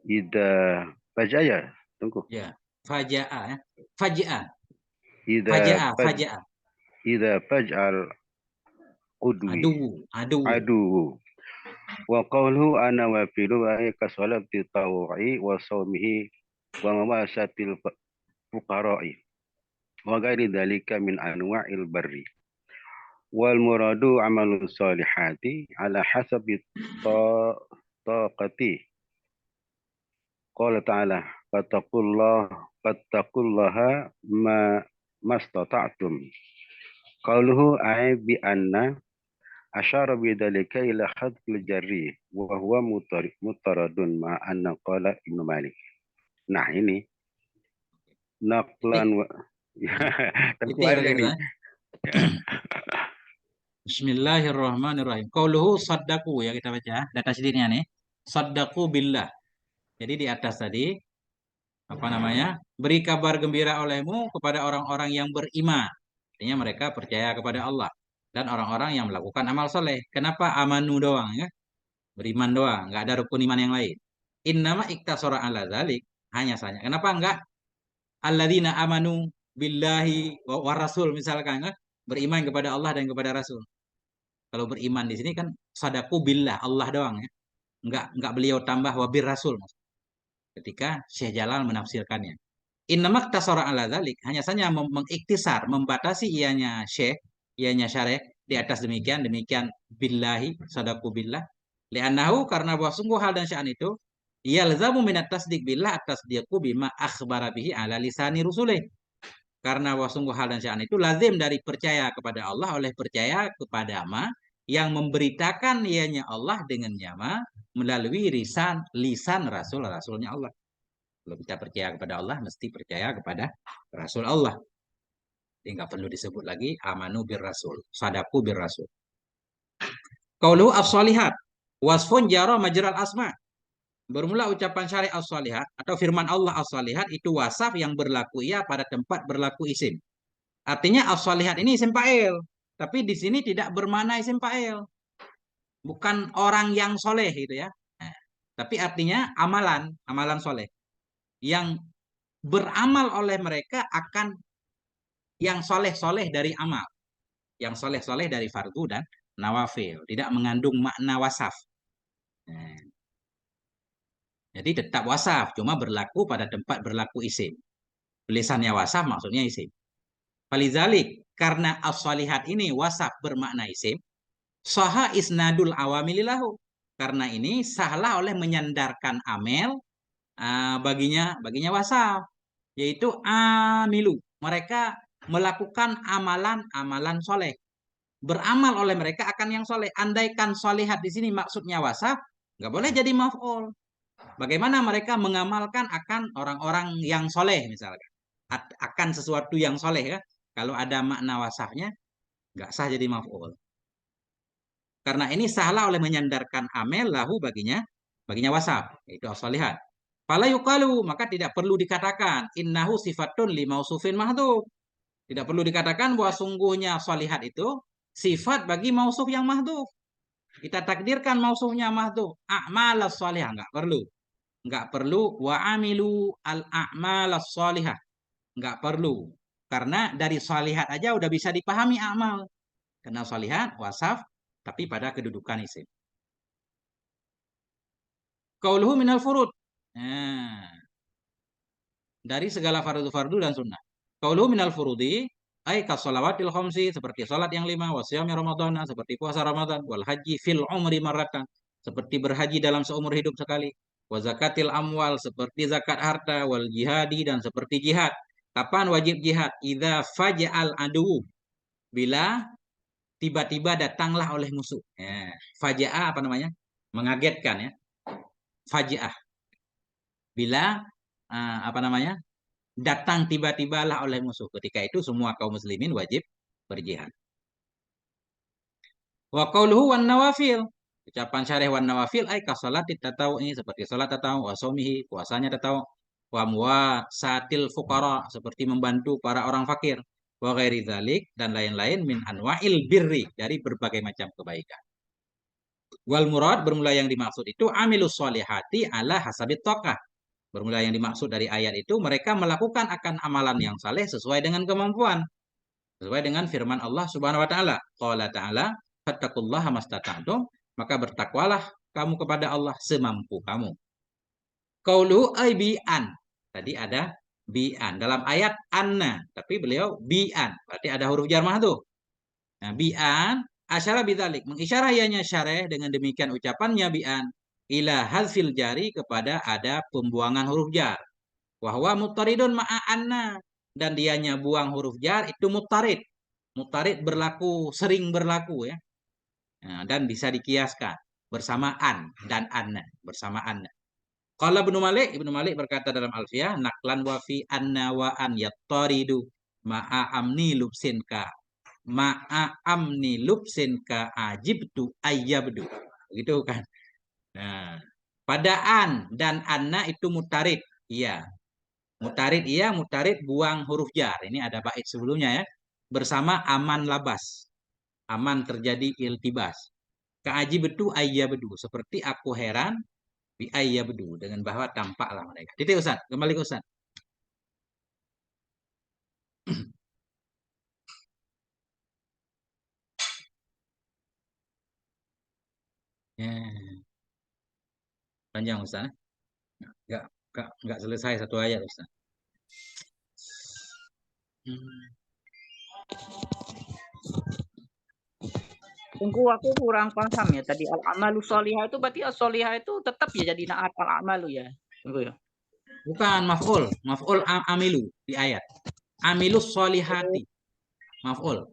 Idza fajaya, tunggu. Ya, faja'a ya. Faja'a. Idza Faja'a. idza faj'al udwi Adu. wa qawluhu ana wa filu wa kasalati taw'i wa sawmihi wa mawasatil fuqara'i wa ghairi dzalika min anwa'il barri wal muradu amalu salihati ala hasabi taqati. Qala ta'ala fattaqullaha mastata'tum. Qauluhu ay bi anna asyara bidzalika ila khadfil jarri wa huwa mutaradun ma anna qala Ibnu Malik. Nah, ini naqlan wa ini. Bismillahirrahmanirrahim. Qauluhu saddaqu ya kita baca. Data sendirinya nih. Saddaqu billah. Jadi di atas tadi apa namanya? Beri kabar gembira olehmu kepada orang-orang yang beriman. Artinya mereka percaya kepada Allah dan orang-orang yang melakukan amal soleh. Kenapa amanu doang ya? Beriman doang, nggak ada rukun iman yang lain. Innama iktasara ala dzalik, hanya saja. Kenapa enggak alladzina amanu billahi wa rasul misalkan ya? Beriman kepada Allah dan kepada Rasul. Kalau beriman di sini kan sadaku billah Allah doang ya. Enggak beliau tambah wabir Rasul. Ketika Syekh Jalal menafsirkannya. Innamak tasara ala dzalik, hanya saja mengiktisar, membatasi ianya Syekh, ianya Syarih di atas demikian billahi sadaku billah. Li'annahu karena bahwa sungguh hal dan sya'an itu yalzamu minat tasdik billah atas diaku bima akhbara bihi ala lisani rusulih. Karena bahwa sungguh hal dan sya'an itu lazim dari percaya kepada Allah oleh percaya kepada ma yang memberitakan ianya Allah dengan nyama melalui lisan rasulnya Allah. Kalau kita percaya kepada Allah mesti percaya kepada Rasul Allah. Jadi nggak perlu disebut lagi amanu bir rasul, sadaku bir rasul. Qaulu as-salihat wasfun jara majral asma. Bermula ucapan syari' as-salihat atau firman Allah as-salihat itu wasaf yang berlaku ia pada tempat berlaku isim. Artinya as-salihat ini isim fa'il, tapi di sini tidak bermakna isim fa'il. Bukan orang yang soleh gitu ya. Nah, tapi artinya amalan soleh. Yang beramal oleh mereka akan yang soleh-soleh dari amal. Yang soleh-soleh dari fardu dan nawafil. Tidak mengandung makna wasaf. Nah, jadi tetap wasaf, cuma berlaku pada tempat berlaku isim. Tulisannya wasaf maksudnya isim. Falizalik, karena as-salihat ini wasaf bermakna isim, saha isnadul awamililahu. Karena ini sahlah oleh menyandarkan amel baginya wasaf, yaitu amilu. Mereka melakukan amalan soleh. Beramal oleh mereka akan yang soleh. Andaikan solihat di sini maksudnya wasaf, Nggak boleh jadi maf'ul. Bagaimana mereka mengamalkan akan orang-orang yang soleh misalkan. Akan sesuatu yang soleh kan. Kalau ada makna wasafnya, nggak sah jadi maf'ul. Karena ini sahlah oleh menyandarkan amel lahu baginya wasaf. Itu as-solihat. Fala yuqalu, maka tidak perlu dikatakan innahu sifatun li mausufin mahdhuf. Tidak perlu dikatakan bahwa sungguhnya solihat itu sifat bagi mausuf yang mahdhuf. Kita takdirkan mausufnya mahdhuf. A'malas solihah, nggak perlu. Nggak perlu wa amilu al-a'malas solihah. Nggak perlu. Karena dari solihat aja udah bisa dipahami amal. Karena solihat wasaf tapi pada kedudukan isim. Qauluhu minal furud. Nah, dari segala fardu-fardu dan sunnah. Qauluhu minal furudi ay kasolawatil khamsi, seperti salat yang 5, wasyami Ramadan, seperti puasa Ramadan, wal haji fil umri marratan, seperti berhaji dalam seumur hidup sekali, wa zakatil amwal, seperti zakat harta, wal jihadi, dan seperti jihad. Kapan wajib jihad? Idza faja'al adu, bila tiba-tiba datanglah oleh musuh. Ya, faja'a apa namanya? Mengagetkan ya. Faji'ah. Bila apa namanya? Datang tiba-tibalah oleh musuh. Ketika itu semua kaum muslimin wajib berjihad. Wa qauluhu wan nawafil. Ucapan syarih wan nawafil ay ka salati tatau, ini seperti salat tatau, wa saumihi, puasanya tatau, wa muwasatil fuqara, seperti membantu para orang fakir, wa ghairi dzalik, dan lain-lain min anwa'il birri, dari berbagai macam kebaikan. Wal murad, bermula yang dimaksud itu amilus solihati ala hasabit taqah. Bermula yang dimaksud dari ayat itu mereka melakukan akan amalan yang saleh sesuai dengan kemampuan. Sesuai dengan firman Allah Subhanahu wa taala. Qala ta'ala, fattaqullaha mastata'tum, maka bertakwalah kamu kepada Allah semampu kamu. Qauluhu ay bi'an. Tadi ada bi'an. Dalam ayat anna, tapi beliau bi'an. Berarti ada huruf jar mahdhuf. Nah, bi'an asyara bidzalik, mengisyarah ianya syareh dengan demikian ucapannya bi'an ila hazfil jari, kepada ada pembuangan huruf jar. Wahwa muttaridun ma'anna, dan dianya buang huruf jar itu muttarid. Muttarid berlaku, sering berlaku ya. Nah, dan bisa dikiaskan bersamaan dan anna, bersamaan. Qala Ibnu Malik berkata dalam Alfiyah, naklan wa fi anna wa an yattaridu ma'a amni lubsinka ajibtu ayyabdu. Begitu kan. Nah, pada an dan anna itu mutarid. Iya. Mutarid iya, mutarid buang huruf jar. Ini ada bait sebelumnya ya. Bersama aman labas. Aman terjadi iltibas. Ka'ajibtu ayyabdu. Seperti aku heran bi ayyabdu, dengan bahwa tampaklah mereka. Titik Ustaz, kembali ke Ustaz. Ya. Panjang Ustaz. Enggak selesai satu ayat Ustaz. Tunggu, aku kurang paham ya tadi al-amalu sholihah itu berarti as-sholihah itu tetap ya jadi naat al-amalu ya. Tunggu ya. Bukan maf'ul, maf'ul amilu di ayat. Amilus sholihati. Maf'ul.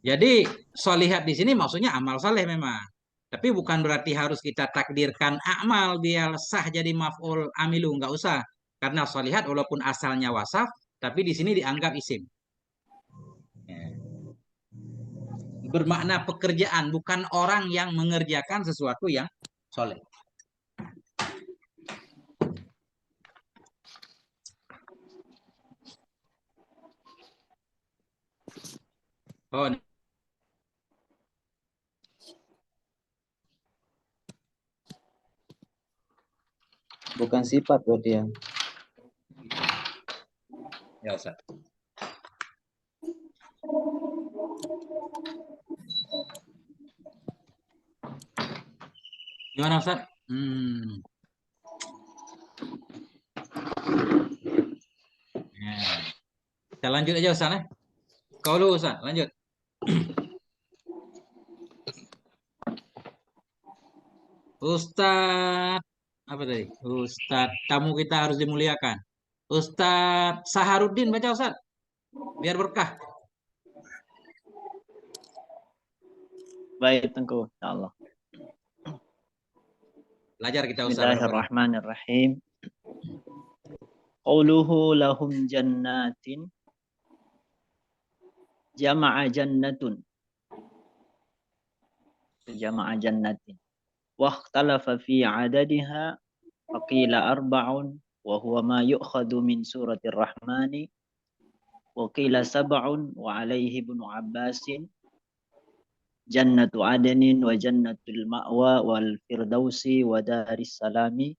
Jadi sholihat di sini maksudnya amal saleh memang. Tapi bukan berarti harus kita takdirkan amal biar sah jadi maf'ul amilu, enggak usah. Karena sholihat walaupun asalnya wasaf, tapi di sini dianggap isim. Bermakna pekerjaan, bukan orang yang mengerjakan sesuatu yang soleh. Oh, bukan sifat buat dia. ya Ustaz. Gimana Ustaz? Ya. Kita lanjut aja Ustaz ya. Kau dulu Ustaz, lanjut. Ustaz apa tadi? Ustaz, tamu kita harus dimuliakan. Ustaz Saharuddin baca Ustaz. Biar berkah. Baik Tengku, insyaallah. Belajar kita Ustaz. Bismillahirrahmanirrahim. Qauluhu lahum jannatin jama'a jannatun wa ikhtalafa fi adadiha faqila arba'un wa huwa ma yu'khadhu min suratir rahmani wa qila sab'un wa alaihi ibnu Abbasin jannatu adnin wa jannatul ma'wa wal firdausi wa daris salami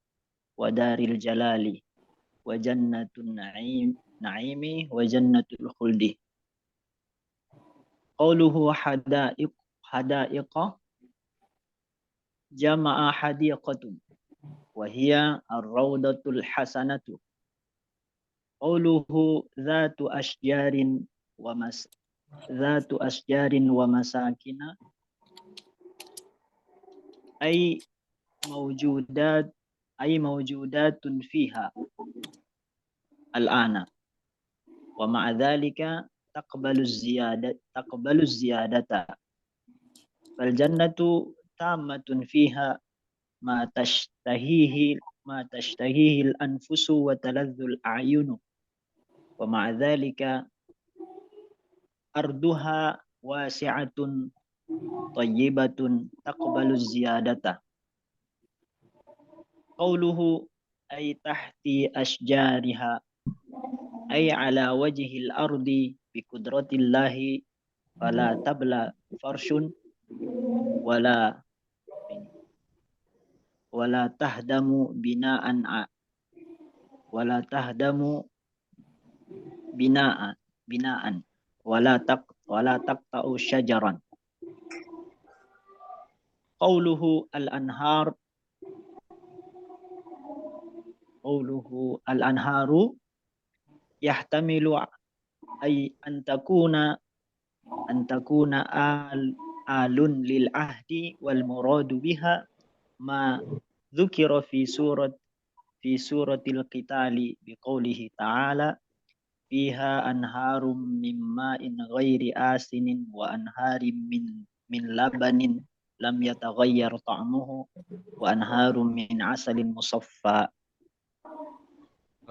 wa daril jalali wa jannatun naimi wa jannatul khuldi. Qauluhu hadaiqa jama'a hadiqatun wa hiya ar-rawdatul hasanatu. Qauluhu dhatu asjarin wa masakina ay mawjudatun fiha al-ana wa ma'a dhalika taqbalu ziyadata fal jannatu tammatun fiha ma tashtahihi al-anfusu wa taladhdhu al-a'yunu wa ma'a dhalika arduha wasi'atun tayyibatun taqbalu ziyadata. Qauluhu ay tahti asjariha ay ala wajhil ardi bi qudratillahi fala tabla farshun wala tahdamu binaan wala taqta'u syajaran. Qauluhu al-anharu yahtamilu ay an takuna alun lil ahdi wal muradu biha ma dzukira fi suratil qitali biqaulihi ta'ala fiha anharum min ma'in ghairi asinin wa anharim min labanin lam yataghayyar ta'muhu wa anharum min asalin musaffa.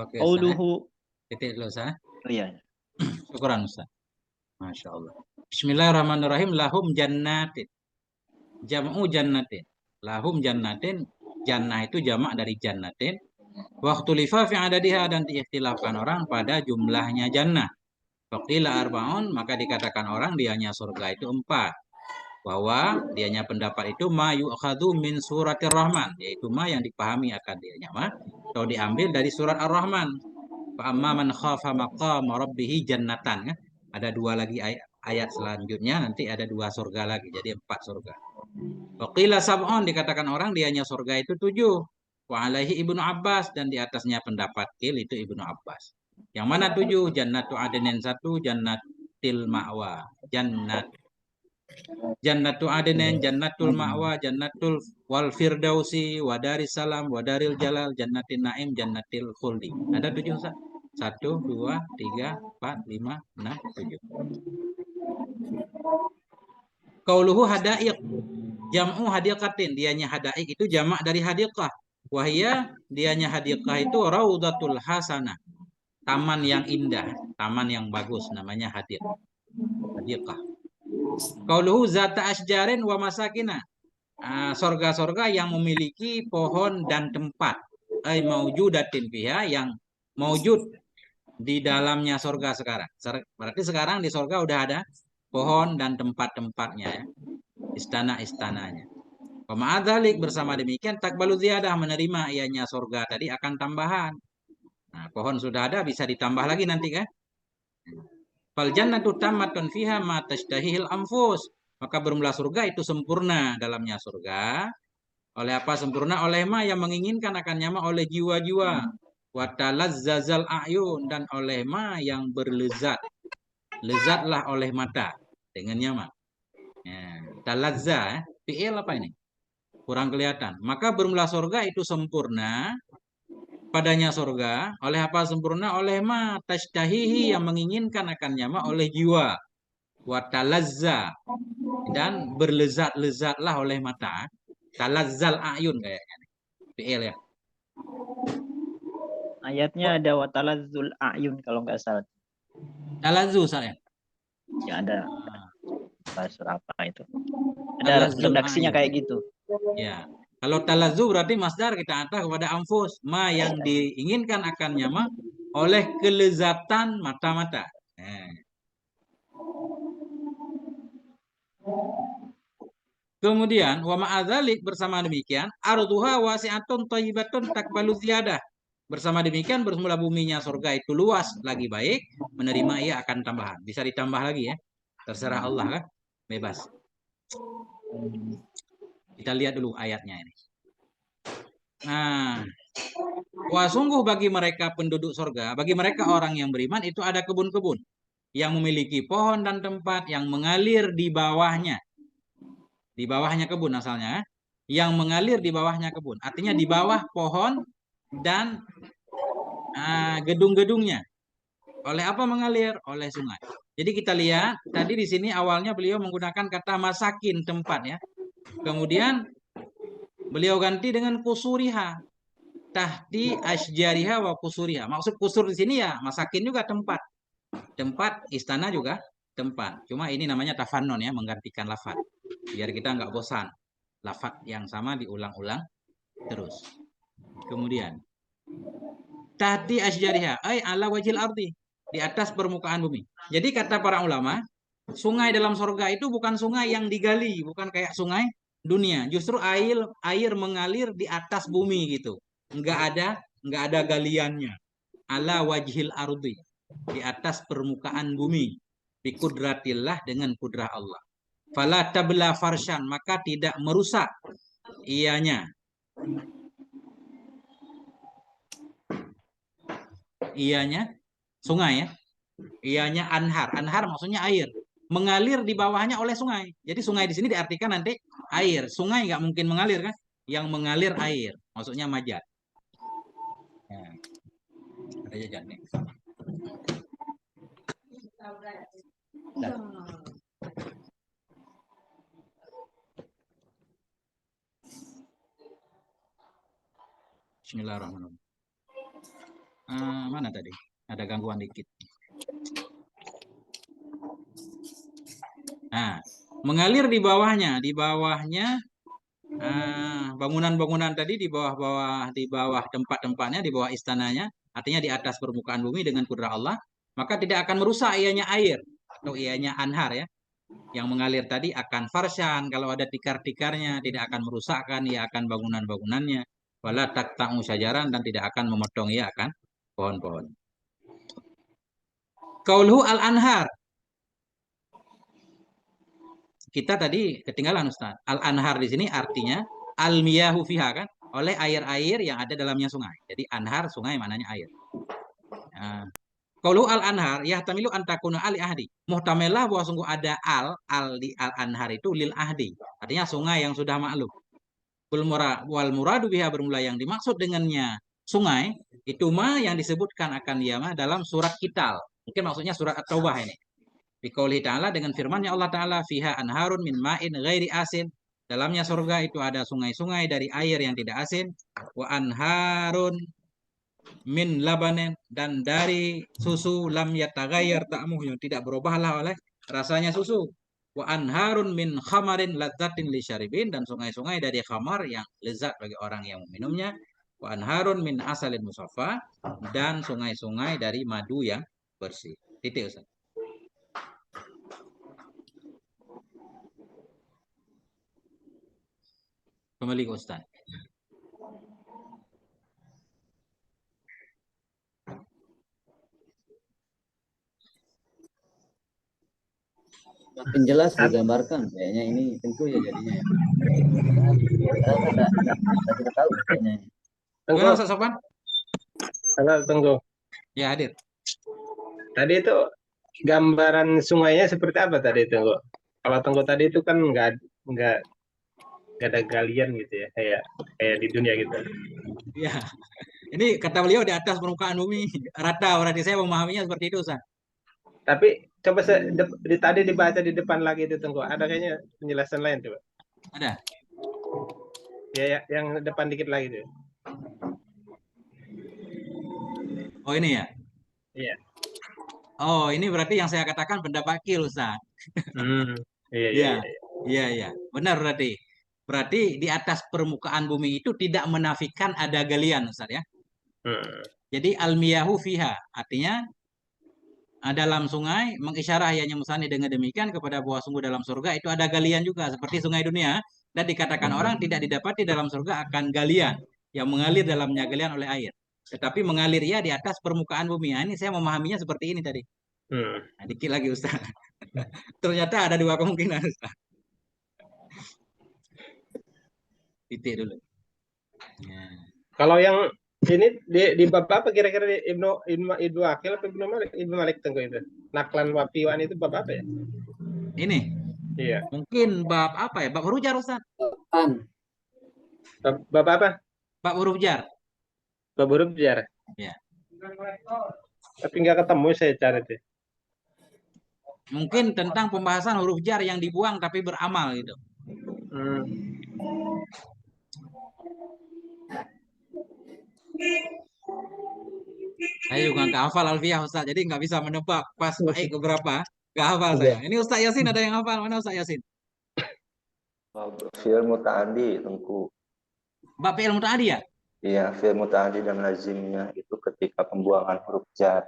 Oke, Qauluhu titik dulu Ustaz. oh ya. Syukuran Ustaz. Masya Allah. Bismillahirrahmanirrahim. Lahum jannatin. Jam'u jannatin. Lahum jannatin. Jannah itu jamak dari jannatin. Waktu lifa fi adadiha, dan diikhtilafkan orang pada jumlahnya jannah. Faqila arba'un, maka dikatakan orang dianya surga itu 4. Bahwa dianya pendapat itu ma yu'khadhu min suratir rahman, yaitu ma yang dipahami akan dianya ma atau diambil dari surat ar-rahman. Fa amma man khafa maqama rabbih jannatan, kan? Ada 2 lagi ayat selanjutnya, nanti ada 2 surga lagi, jadi 4 surga. Waqila sab'un, dikatakan orang dianya surga itu 7. Wa alaihi ibnu Abbas, dan di atasnya pendapat kil itu ibnu Abbas. Yang mana 7? Jannatu adnin 1, jannatil ma'wa, Jannatu adnin, jannatul ma'wa, jannatul wal firdausi, wadaris salam, wadaril jalal, jannatin naim, jannatil khuldi. Ada 7 Ustaz? 1, 2, 3, 4, 5, 6, 7. Qauluhu hadaiq, jam'u hadiqatin, dianya hadaik itu jamak dari hadiqah. Wahia, dianya hadiqah itu raudatul hasanah, taman yang indah, taman yang bagus, namanya hadiqah. Qauluhu zata asjarin wa masakina, sorga-sorga yang memiliki pohon dan tempat. Ay maujudatin fiha, yang maujud di dalamnya sorga sekarang. Berarti sekarang di sorga udah ada pohon dan tempat-tempatnya, ya. Istana-istananya. Pema'adzalik, bersama demikian takbalu ziyadah, menerima ianya sorga tadi akan tambahan. Nah, pohon sudah ada, bisa ditambah lagi nanti, kan? Fal jannatu tammatun fiha ma tashtahihil anfus, maka bermula surga itu sempurna dalamnya surga. Oleh apa sempurna? Oleh ma yang menginginkan akannya, ma oleh jiwa-jiwa. Wa talazzazal a'yun, dan oleh ma yang berlezat. Lezatlah oleh mata dengannya ma. Ya, talazza, fi'il apa ini? Kurang kelihatan. Maka bermula surga itu sempurna. Padanya surga, oleh apa sempurna? Oleh ma tashtahihi, yang menginginkan akannya ma oleh jiwa. Wa talazza, dan berlezat-lezatlah oleh mata. Talazzal ayun kayaknya. PL ya. Ayatnya ada watalazzul a'yun kalau nggak salah. Talazzu saya. Ya ada bahasa apa itu. Ada Talazzul redaksinya ayun. kayak gitu. Ya. Kalau talazzu berarti masdar kita atas kepada anfus, ma yang diinginkan akannya mah oleh kelezatan mata-mata. Kemudian wa ma'adzalik, bersama demikian arduha wasi'atun thayyibatun takbalu ziyadah. Bersama demikian bermula buminya surga itu luas lagi baik, menerima ia akan tambahan. Bisa ditambah lagi ya. Terserah Allah kan? Bebas. Kita lihat dulu ayatnya ini. Nah, wah sungguh bagi mereka penduduk surga, bagi mereka orang yang beriman itu ada kebun-kebun yang memiliki pohon dan tempat yang mengalir di bawahnya. Di bawahnya kebun asalnya, yang mengalir di bawahnya kebun. Artinya di bawah pohon dan gedung-gedungnya. Oleh apa mengalir? Oleh sungai. Jadi kita lihat tadi di sini awalnya beliau menggunakan kata masakin, tempat ya. Kemudian beliau ganti dengan kusuriha, tahti asjariha wa kusuriha. Maksud kusur di sini ya masakin juga tempat. Tempat, istana juga tempat. Cuma ini namanya tafannon ya, menggantikan lafaz. Biar kita nggak bosan. Lafaz yang sama diulang-ulang terus. Kemudian tahti asjariha ay ala wajil ardi, di atas permukaan bumi. Jadi kata para ulama, sungai dalam surga itu bukan sungai yang digali, bukan kayak sungai dunia. Justru air mengalir di atas bumi gitu. Enggak ada galiannya. Ala wajhil ardi, di atas permukaan bumi. Bi kudratillah, dengan kudrah Allah. Fala tabla farshan, maka tidak merusak ianya. Ianya sungai ya. Ianya anhar. Anhar maksudnya air. Mengalir di bawahnya oleh sungai. Jadi sungai di sini diartikan nanti air. Sungai nggak mungkin mengalir kan? Yang mengalir air. Maksudnya majat. Ya. Ada jajan nih. Nah. Bismillahirrahmanirrahim. Mana tadi? Ada gangguan dikit. Nah, mengalir di bawahnya bangunan-bangunan tadi di bawah tempat-tempatnya, di bawah istananya, artinya di atas permukaan bumi dengan kudrah Allah, maka tidak akan merusak ianya air atau ianya anhar ya. Yang mengalir tadi akan farshan, kalau ada tikar-tikarnya tidak akan merusakkan ia akan bangunan-bangunannya. Wala taqta'u syajaran, dan tidak akan memotong ia akan pohon-pohon. Qauluhu al-anhar. Kita tadi ketinggalan Ustaz. Al-anhar di sini artinya al-miyahu fiha kan, oleh air-air yang ada dalamnya sungai. Jadi anhar sungai maknanya air. Qauluhu al-anhar yahtamilu an takuna ali ahdi. Muhtamilah bahwa sungguh ada al di al-anhar itu lil ahdi. Artinya sungai yang sudah maklum. Wal muradu biha, bermula yang dimaksud dengannya sungai itu mah yang disebutkan akan dia mah dalam surat Qital. Mungkin maksudnya surat At-Taubah ini. Biqaulihi ta'ala, dengan firman-Nya Allah Ta'ala, fiha anharun min ma'in ghairi asin. Dalamnya surga itu ada sungai-sungai dari air yang tidak asin. Wa anharun min labanen, dan dari susu lam yataghayyar ta'muhu, tidak berubahlah oleh rasanya susu. Wa anharun min khamarin ladzatin lisyaribin, dan sungai-sungai dari khamar yang lezat bagi orang yang meminumnya. Wa anharun min asalin musaffa, dan sungai-sungai dari madu yang bersih. Titik Ustaz. Kembali ke Ustaz. Makin jelas digambarkan kayaknya ini tentu ya jadinya ya. Kita tahu kayaknya. Tunggu. Mana Ustaz Sofwan? Halo, tunggu. Ya, hadir. Tadi itu gambaran sungainya seperti apa tadi, tunggu? Kalau tunggu tadi itu kan nggak ada galian gitu ya, kayak di dunia gitu. Ya. Ini kata beliau di atas permukaan bumi rata, berarti saya memahaminya seperti itu Ustaz. Tapi coba tadi dibaca di depan lagi itu Tengku. Ada kayaknya penjelasan lain coba. Ada. Ya, yang depan dikit lagi tuh. Oh ini ya. Iya. Oh ini berarti yang saya katakan pendapat kil Ustaz. Iya. Iya. Benar berarti. Berarti di atas permukaan bumi itu tidak menafikan ada galian Ustaz ya. Jadi al-miyahu fiha artinya dalam sungai mengisyarah ayatnya Musani dengan demikian kepada bahwa sungguh dalam surga itu ada galian juga seperti sungai dunia dan dikatakan orang tidak didapati dalam surga akan galian yang mengalir dalamnya galian oleh air. Tetapi mengalir ya di atas permukaan bumi. Nah, ini saya memahaminya seperti ini tadi. Nah, dikit lagi Ustaz. Ternyata ada dua kemungkinan Ustaz. Titik dulu. Ya. Kalau yang ini di bab apa kira-kira di Ibnu Akil atau Ibnu Malik Tengku itu? Naklan wapiwan itu bab apa ya? Ini. Iya. Mungkin bab apa ya? Bab huruf jar Ustaz. Bab apa? Bab huruf jar. Bab huruf jar. Ya. Tapi nggak ketemu saya cari itu. Mungkin tentang pembahasan huruf jar yang dibuang tapi beramal gitu. Saya juga nggak hafal alfiah Ustaz, jadi nggak bisa menebak pas baik beberapa. Nggak hafal saya. Ini Ustaz Yasin ada yang hafal? Mana Ustaz Yasin? Fi'il muta'addi Tengku. Bab fi'il muta'addi ya? Iya, fi'il muta'addi dan lazimnya itu ketika pembuangan huruf jar.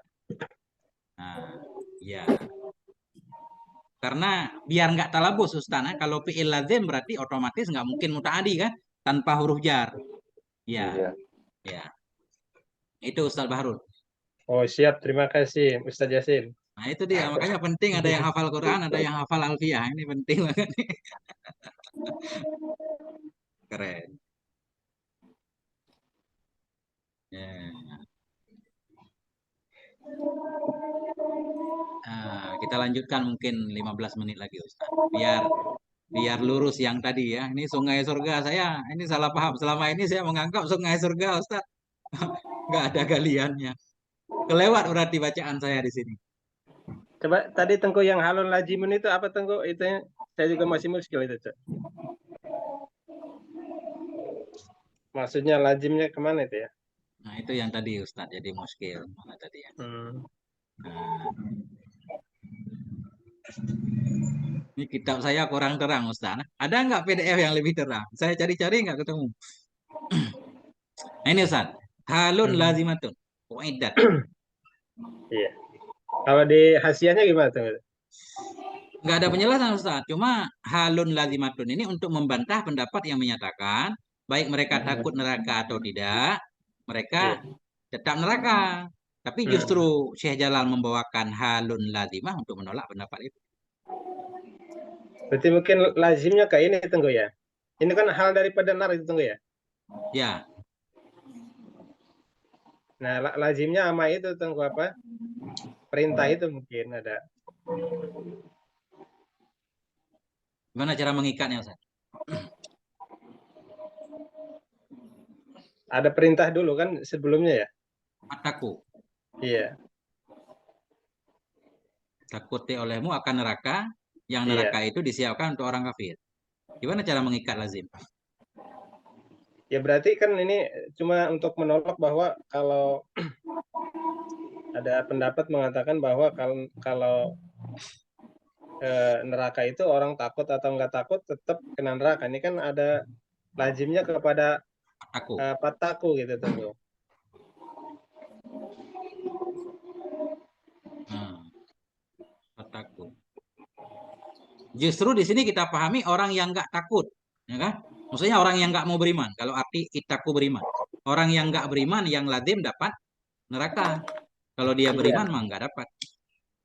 Nah, iya. Karena biar nggak talabus Ustaz, kalau fi'il lazim berarti otomatis nggak mungkin muta'addi kan tanpa huruf jar. Iya. Ya. Itu Ustaz Bahrul. Oh siap, terima kasih Ustaz Yasin. Nah itu dia, makanya penting ada yang hafal Quran, ada yang hafal alfiah. Ini penting banget nih. Keren. Ya. Nah, kita lanjutkan mungkin 15 menit lagi Ustaz. Biar lurus yang tadi ya. Ini sungai surga saya, ini salah paham. Selama ini saya menganggap sungai surga Ustaz. Nggak ada galiannya. Kelewat berarti bacaan saya di sini. Coba tadi Tengku yang halun lajimun itu apa Tengku? Itu saya juga masih muskil itu. Maksudnya lazimnya kemana itu ya? Nah itu yang tadi Ustaz jadi muskil. Mana tadi ya? Ini kitab saya kurang terang Ustaz. Ada nggak PDF yang lebih terang? Saya cari-cari nggak ketemu. Nah ini Ustaz. Halun lazimatun. Uiddat. Iya. Kalau di hasiahnya gimana tuh? Nggak ada penjelasan Ustaz. Cuma halun lazimatun ini untuk membantah pendapat yang menyatakan baik mereka takut neraka atau tidak, mereka tetap neraka. Tapi justru Syekh Jalal membawakan halun lazimah untuk menolak pendapat itu. Berarti mungkin lazimnya kayak ini Tengku ya. Ini kan hal daripada nar itu Tengku ya. Ya. Nah, lazimnya ama itu Tengku apa? Perintah itu mungkin ada. Gimana cara mengikatnya Ustaz? Ada perintah dulu kan sebelumnya ya? Ataku. Iya. Takuti olehmu akan neraka, yang neraka itu disiapkan untuk orang kafir. Gimana cara mengikat lazim? Ya berarti kan ini cuma untuk menolak bahwa kalau ada pendapat mengatakan bahwa kalau neraka itu orang takut atau nggak takut tetap kena neraka. Ini kan ada lazimnya kepada pataku gitu Tengku. Pataku. Justru di sini kita pahami orang yang nggak takut, ya kan? Maksudnya orang yang nggak mau beriman. Kalau arti itaku beriman, orang yang nggak beriman yang lazim dapat neraka. Kalau dia beriman mah nggak dapat.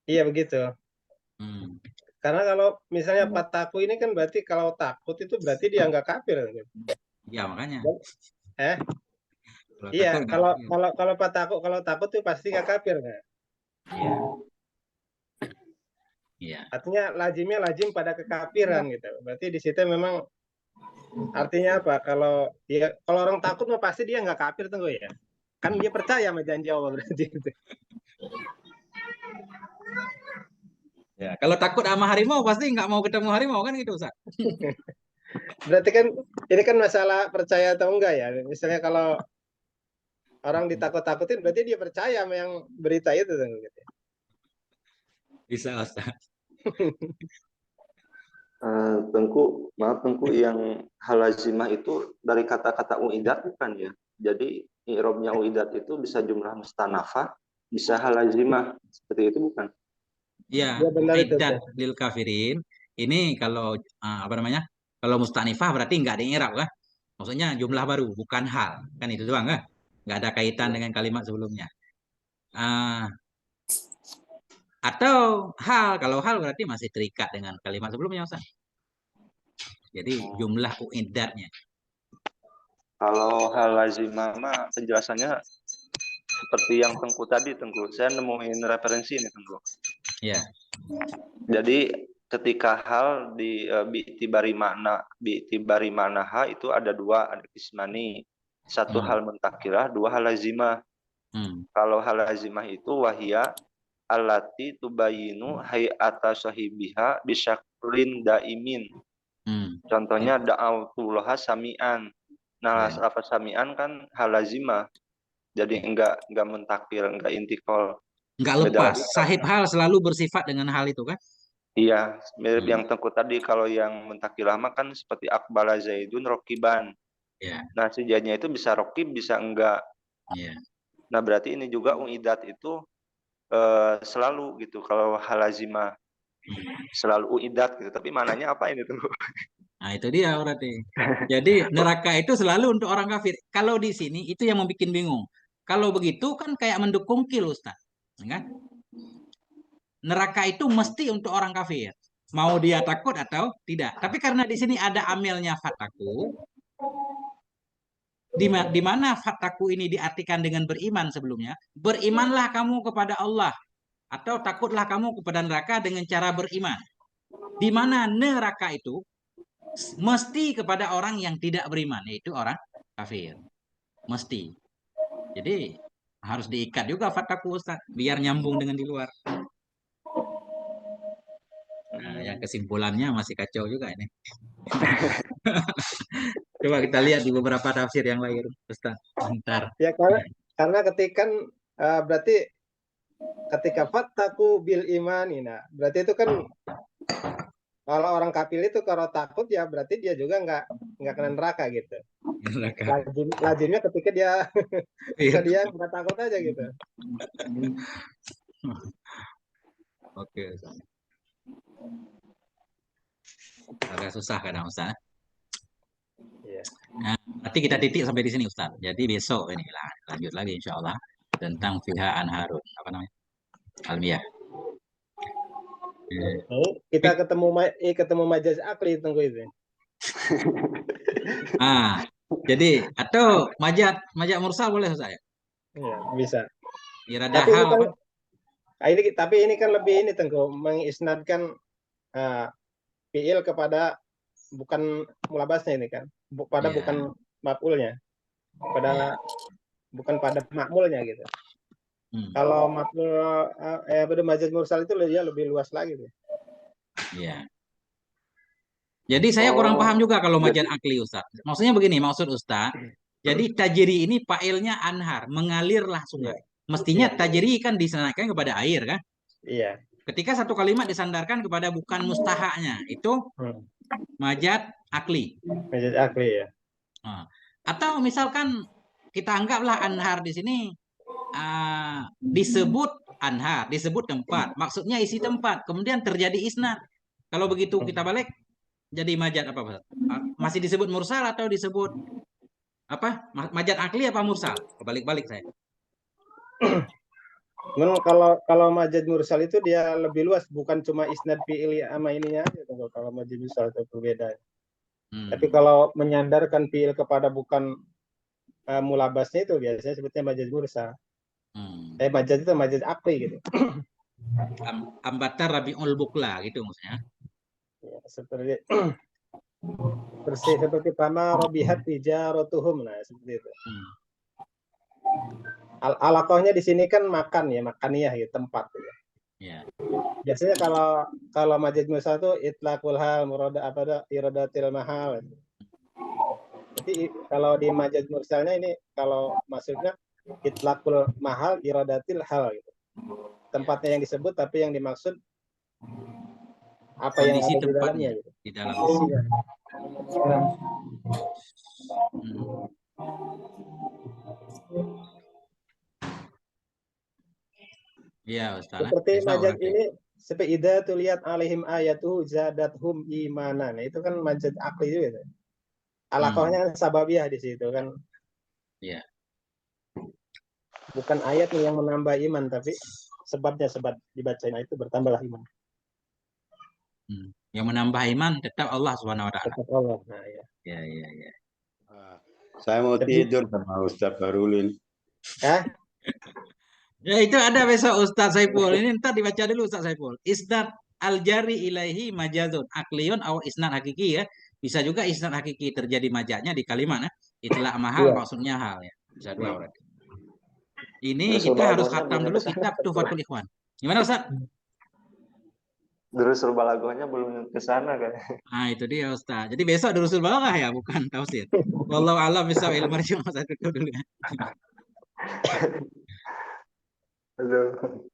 Iya begitu. Karena kalau misalnya pataku ini kan berarti kalau takut itu berarti dia nggak kafir. Ya makanya. Iya kalau pataku kalau takut itu pasti nggak kafir kan? Iya. Iya. Artinya lazimnya lazim pada kekafiran gitu. Berarti di situ memang artinya apa? Kalau orang takut mah pasti dia nggak kafir Tengku ya. Kan dia percaya sama janji Allah berarti. Ya, kalau takut sama harimau pasti nggak mau ketemu harimau kan gitu, Ustaz. Berarti kan ini kan masalah percaya atau enggak ya. Misalnya kalau orang ditakut-takutin berarti dia percaya sama yang berita itu tuh, gitu. Bisa, Ustaz. Tengku, maaf Tengku, yang halazimah itu dari kata-kata uidat bukan ya? Jadi i'rabnya uidat itu bisa jumlah mustanafah, bisa halazimah, seperti itu bukan? Ya, Ya benar itu. iddat lil kafirin. Ini kalau apa namanya? Kalau mustanifah berarti nggak ada i'rab kan? Maksudnya jumlah baru, bukan hal. Kan itu doang kan? Nggak ada kaitan dengan kalimat sebelumnya. Ah, atau hal, kalau hal berarti masih terikat dengan kalimat sebelumnya, Ustaz. Jadi jumlah uiddatnya. Kalau halazimah mah penjelasannya seperti yang Tengku tadi, Tengku. Saya nemuin referensi ini, Tengku. Ya. Jadi ketika hal di bi'tibari makna ha itu ada dua, ada ismani. Satu hal muntakirah, dua hal lazimah. Kalau hal lazimah itu wahia allati tubayinu hay'ata sahibiha bisyaklin daimin. Contohnya da'autullah sami'an. Nah, apa sami'an kan hal lazimah. Jadi enggak mentakir, enggak intikal. Enggak lepas. Sahib hal selalu bersifat dengan hal itu kan? Iya, mirip yang Tengku tadi. Kalau yang mentakil lama kan seperti akbala zaidun rokiban. Ya. Nah, sejadinya itu bisa rokib, bisa enggak. Ya. Nah, berarti ini juga uidat itu selalu gitu. Kalau halazimah selalu uidat gitu. Tapi mananya apa ini Tengku? Nah, itu dia berarti. Jadi neraka itu selalu untuk orang kafir. Kalau di sini itu yang membuat bingung. Kalau begitu kan kayak mendukung kil, Ustaz. Kan? Neraka itu mesti untuk orang kafir. Mau dia takut atau tidak. Tapi karena di sini ada amelnya fataku, di mana fataku ini diartikan dengan beriman sebelumnya. Berimanlah kamu kepada Allah. Atau takutlah kamu kepada neraka dengan cara beriman. Di mana neraka itu mesti kepada orang yang tidak beriman, yaitu orang kafir. Mesti. Jadi harus diikat juga fataku, Ustaz, biar nyambung dengan di luar. Nah, yang kesimpulannya masih kacau juga ini. Coba kita lihat di beberapa tafsir yang lain, Ustaz. Bentar. Ya karena berarti ketika fataku bil imani, nah berarti itu kan kalau orang kafir itu kalau takut ya berarti dia juga nggak kena neraka gitu. Lazimnya ketika dia dia nggak takut aja gitu. Oke. Agak susah kadang, Ustaz. Iya. Nah, nanti kita titik sampai di sini, Ustaz. Jadi besok ini lanjut lagi insya Allah tentang fiha an Harun, apa namanya? Almiyah. Kita ketemu majaz akli tunggu itu. Jadi atau majaz mursal boleh saya? Iya, bisa. Irada hal tapi ini kan lebih ini Tengku mengisnadkan fiil kepada bukan mulabasnya ini kan. Bukan maf'ulnya. Bukan pada makmulnya gitu. Kalau makmul majaz mursal itu dia lebih luas lagi tuh. Iya. Jadi saya kurang paham juga kalau majaz akli, Ustaz. Maksudnya begini, maksud Ustaz. Jadi tajri ini fa'ilnya anhar, mengalirlah sungai. Mestinya tajri kan disandarkan kepada air kan? Iya. Ketika satu kalimat disandarkan kepada bukan mustahaknya, itu majaz akli. Majaz akli ya. Atau misalkan kita anggaplah anhar di sini disebut anhar, disebut tempat, maksudnya isi tempat, kemudian terjadi isnad. Kalau begitu kita balik jadi majaz apa? Masih disebut mursal atau disebut apa? Majaz akli apa mursal? Balik-balik saya. Kalau majaz mursal itu dia lebih luas, bukan cuma isnad fi'il sama ininya aja. Kalau majaz mursal itu berbeda. Tapi kalau menyandarkan fi'il kepada bukan mulabasnya itu biasanya sebutnya majaz mursal. Majaz itu majaz akli gitu. Ambata Rabiul Bukla gitu maksudnya. Ya, seperti pama robihat tijaratuhum, nah seperti itu. Alaqahnya di sini kan makan ya, makaniyah ya, tempat ya. Biasanya kalau majaz mursal itu itlaqul hal, iradatil mahal. Jadi kalau di majaz mursalnya ini kalau maksudnya itlaqul mahal iradatil hal gitu. Tempatnya yang disebut tapi yang dimaksud apa yang Kondisi ada di dalamnya tempatnya gitu. di dalam. Isinya. Iya, Ustaz. Seperti Besok majaz berarti. ini seperti idza tuliyat alaihim ayatuhu zadathum imanan. Itu kan majaz akli juga itu. Alaqahnya kan sababiyah di situ kan. Iya. Bukan ayatnya yang menambah iman tapi sebab dibacanya itu bertambahlah iman. Yang menambah iman tetap Allah Subhanahu wa taala. Tetap Allah. Nah, ya. Ya. Saya mau tidur sama Ustaz Barulin. Ya itu ada besok Ustaz Saiful. Ini ntar dibaca dulu Ustaz Saiful. Isnad al-jari ilaihi majazun akliyun aw isnad hakiki ya. Bisa juga isnad hakiki terjadi majaznya di kalimat ya. Itulah mahal maksudnya hal ya. Bisa dua berarti. Ini kita harus khatam dulu kitab Tuhfatul Ikhwan. Gimana Ustaz? Durusul Balaghahnya belum ke sana kan. Nah, itu dia Ustaz. Jadi besok Durusul Balaghah ya, bukan tafsir. Wallahu a'lam bishawab ilmu marji' Mas dulu ya. Aduh.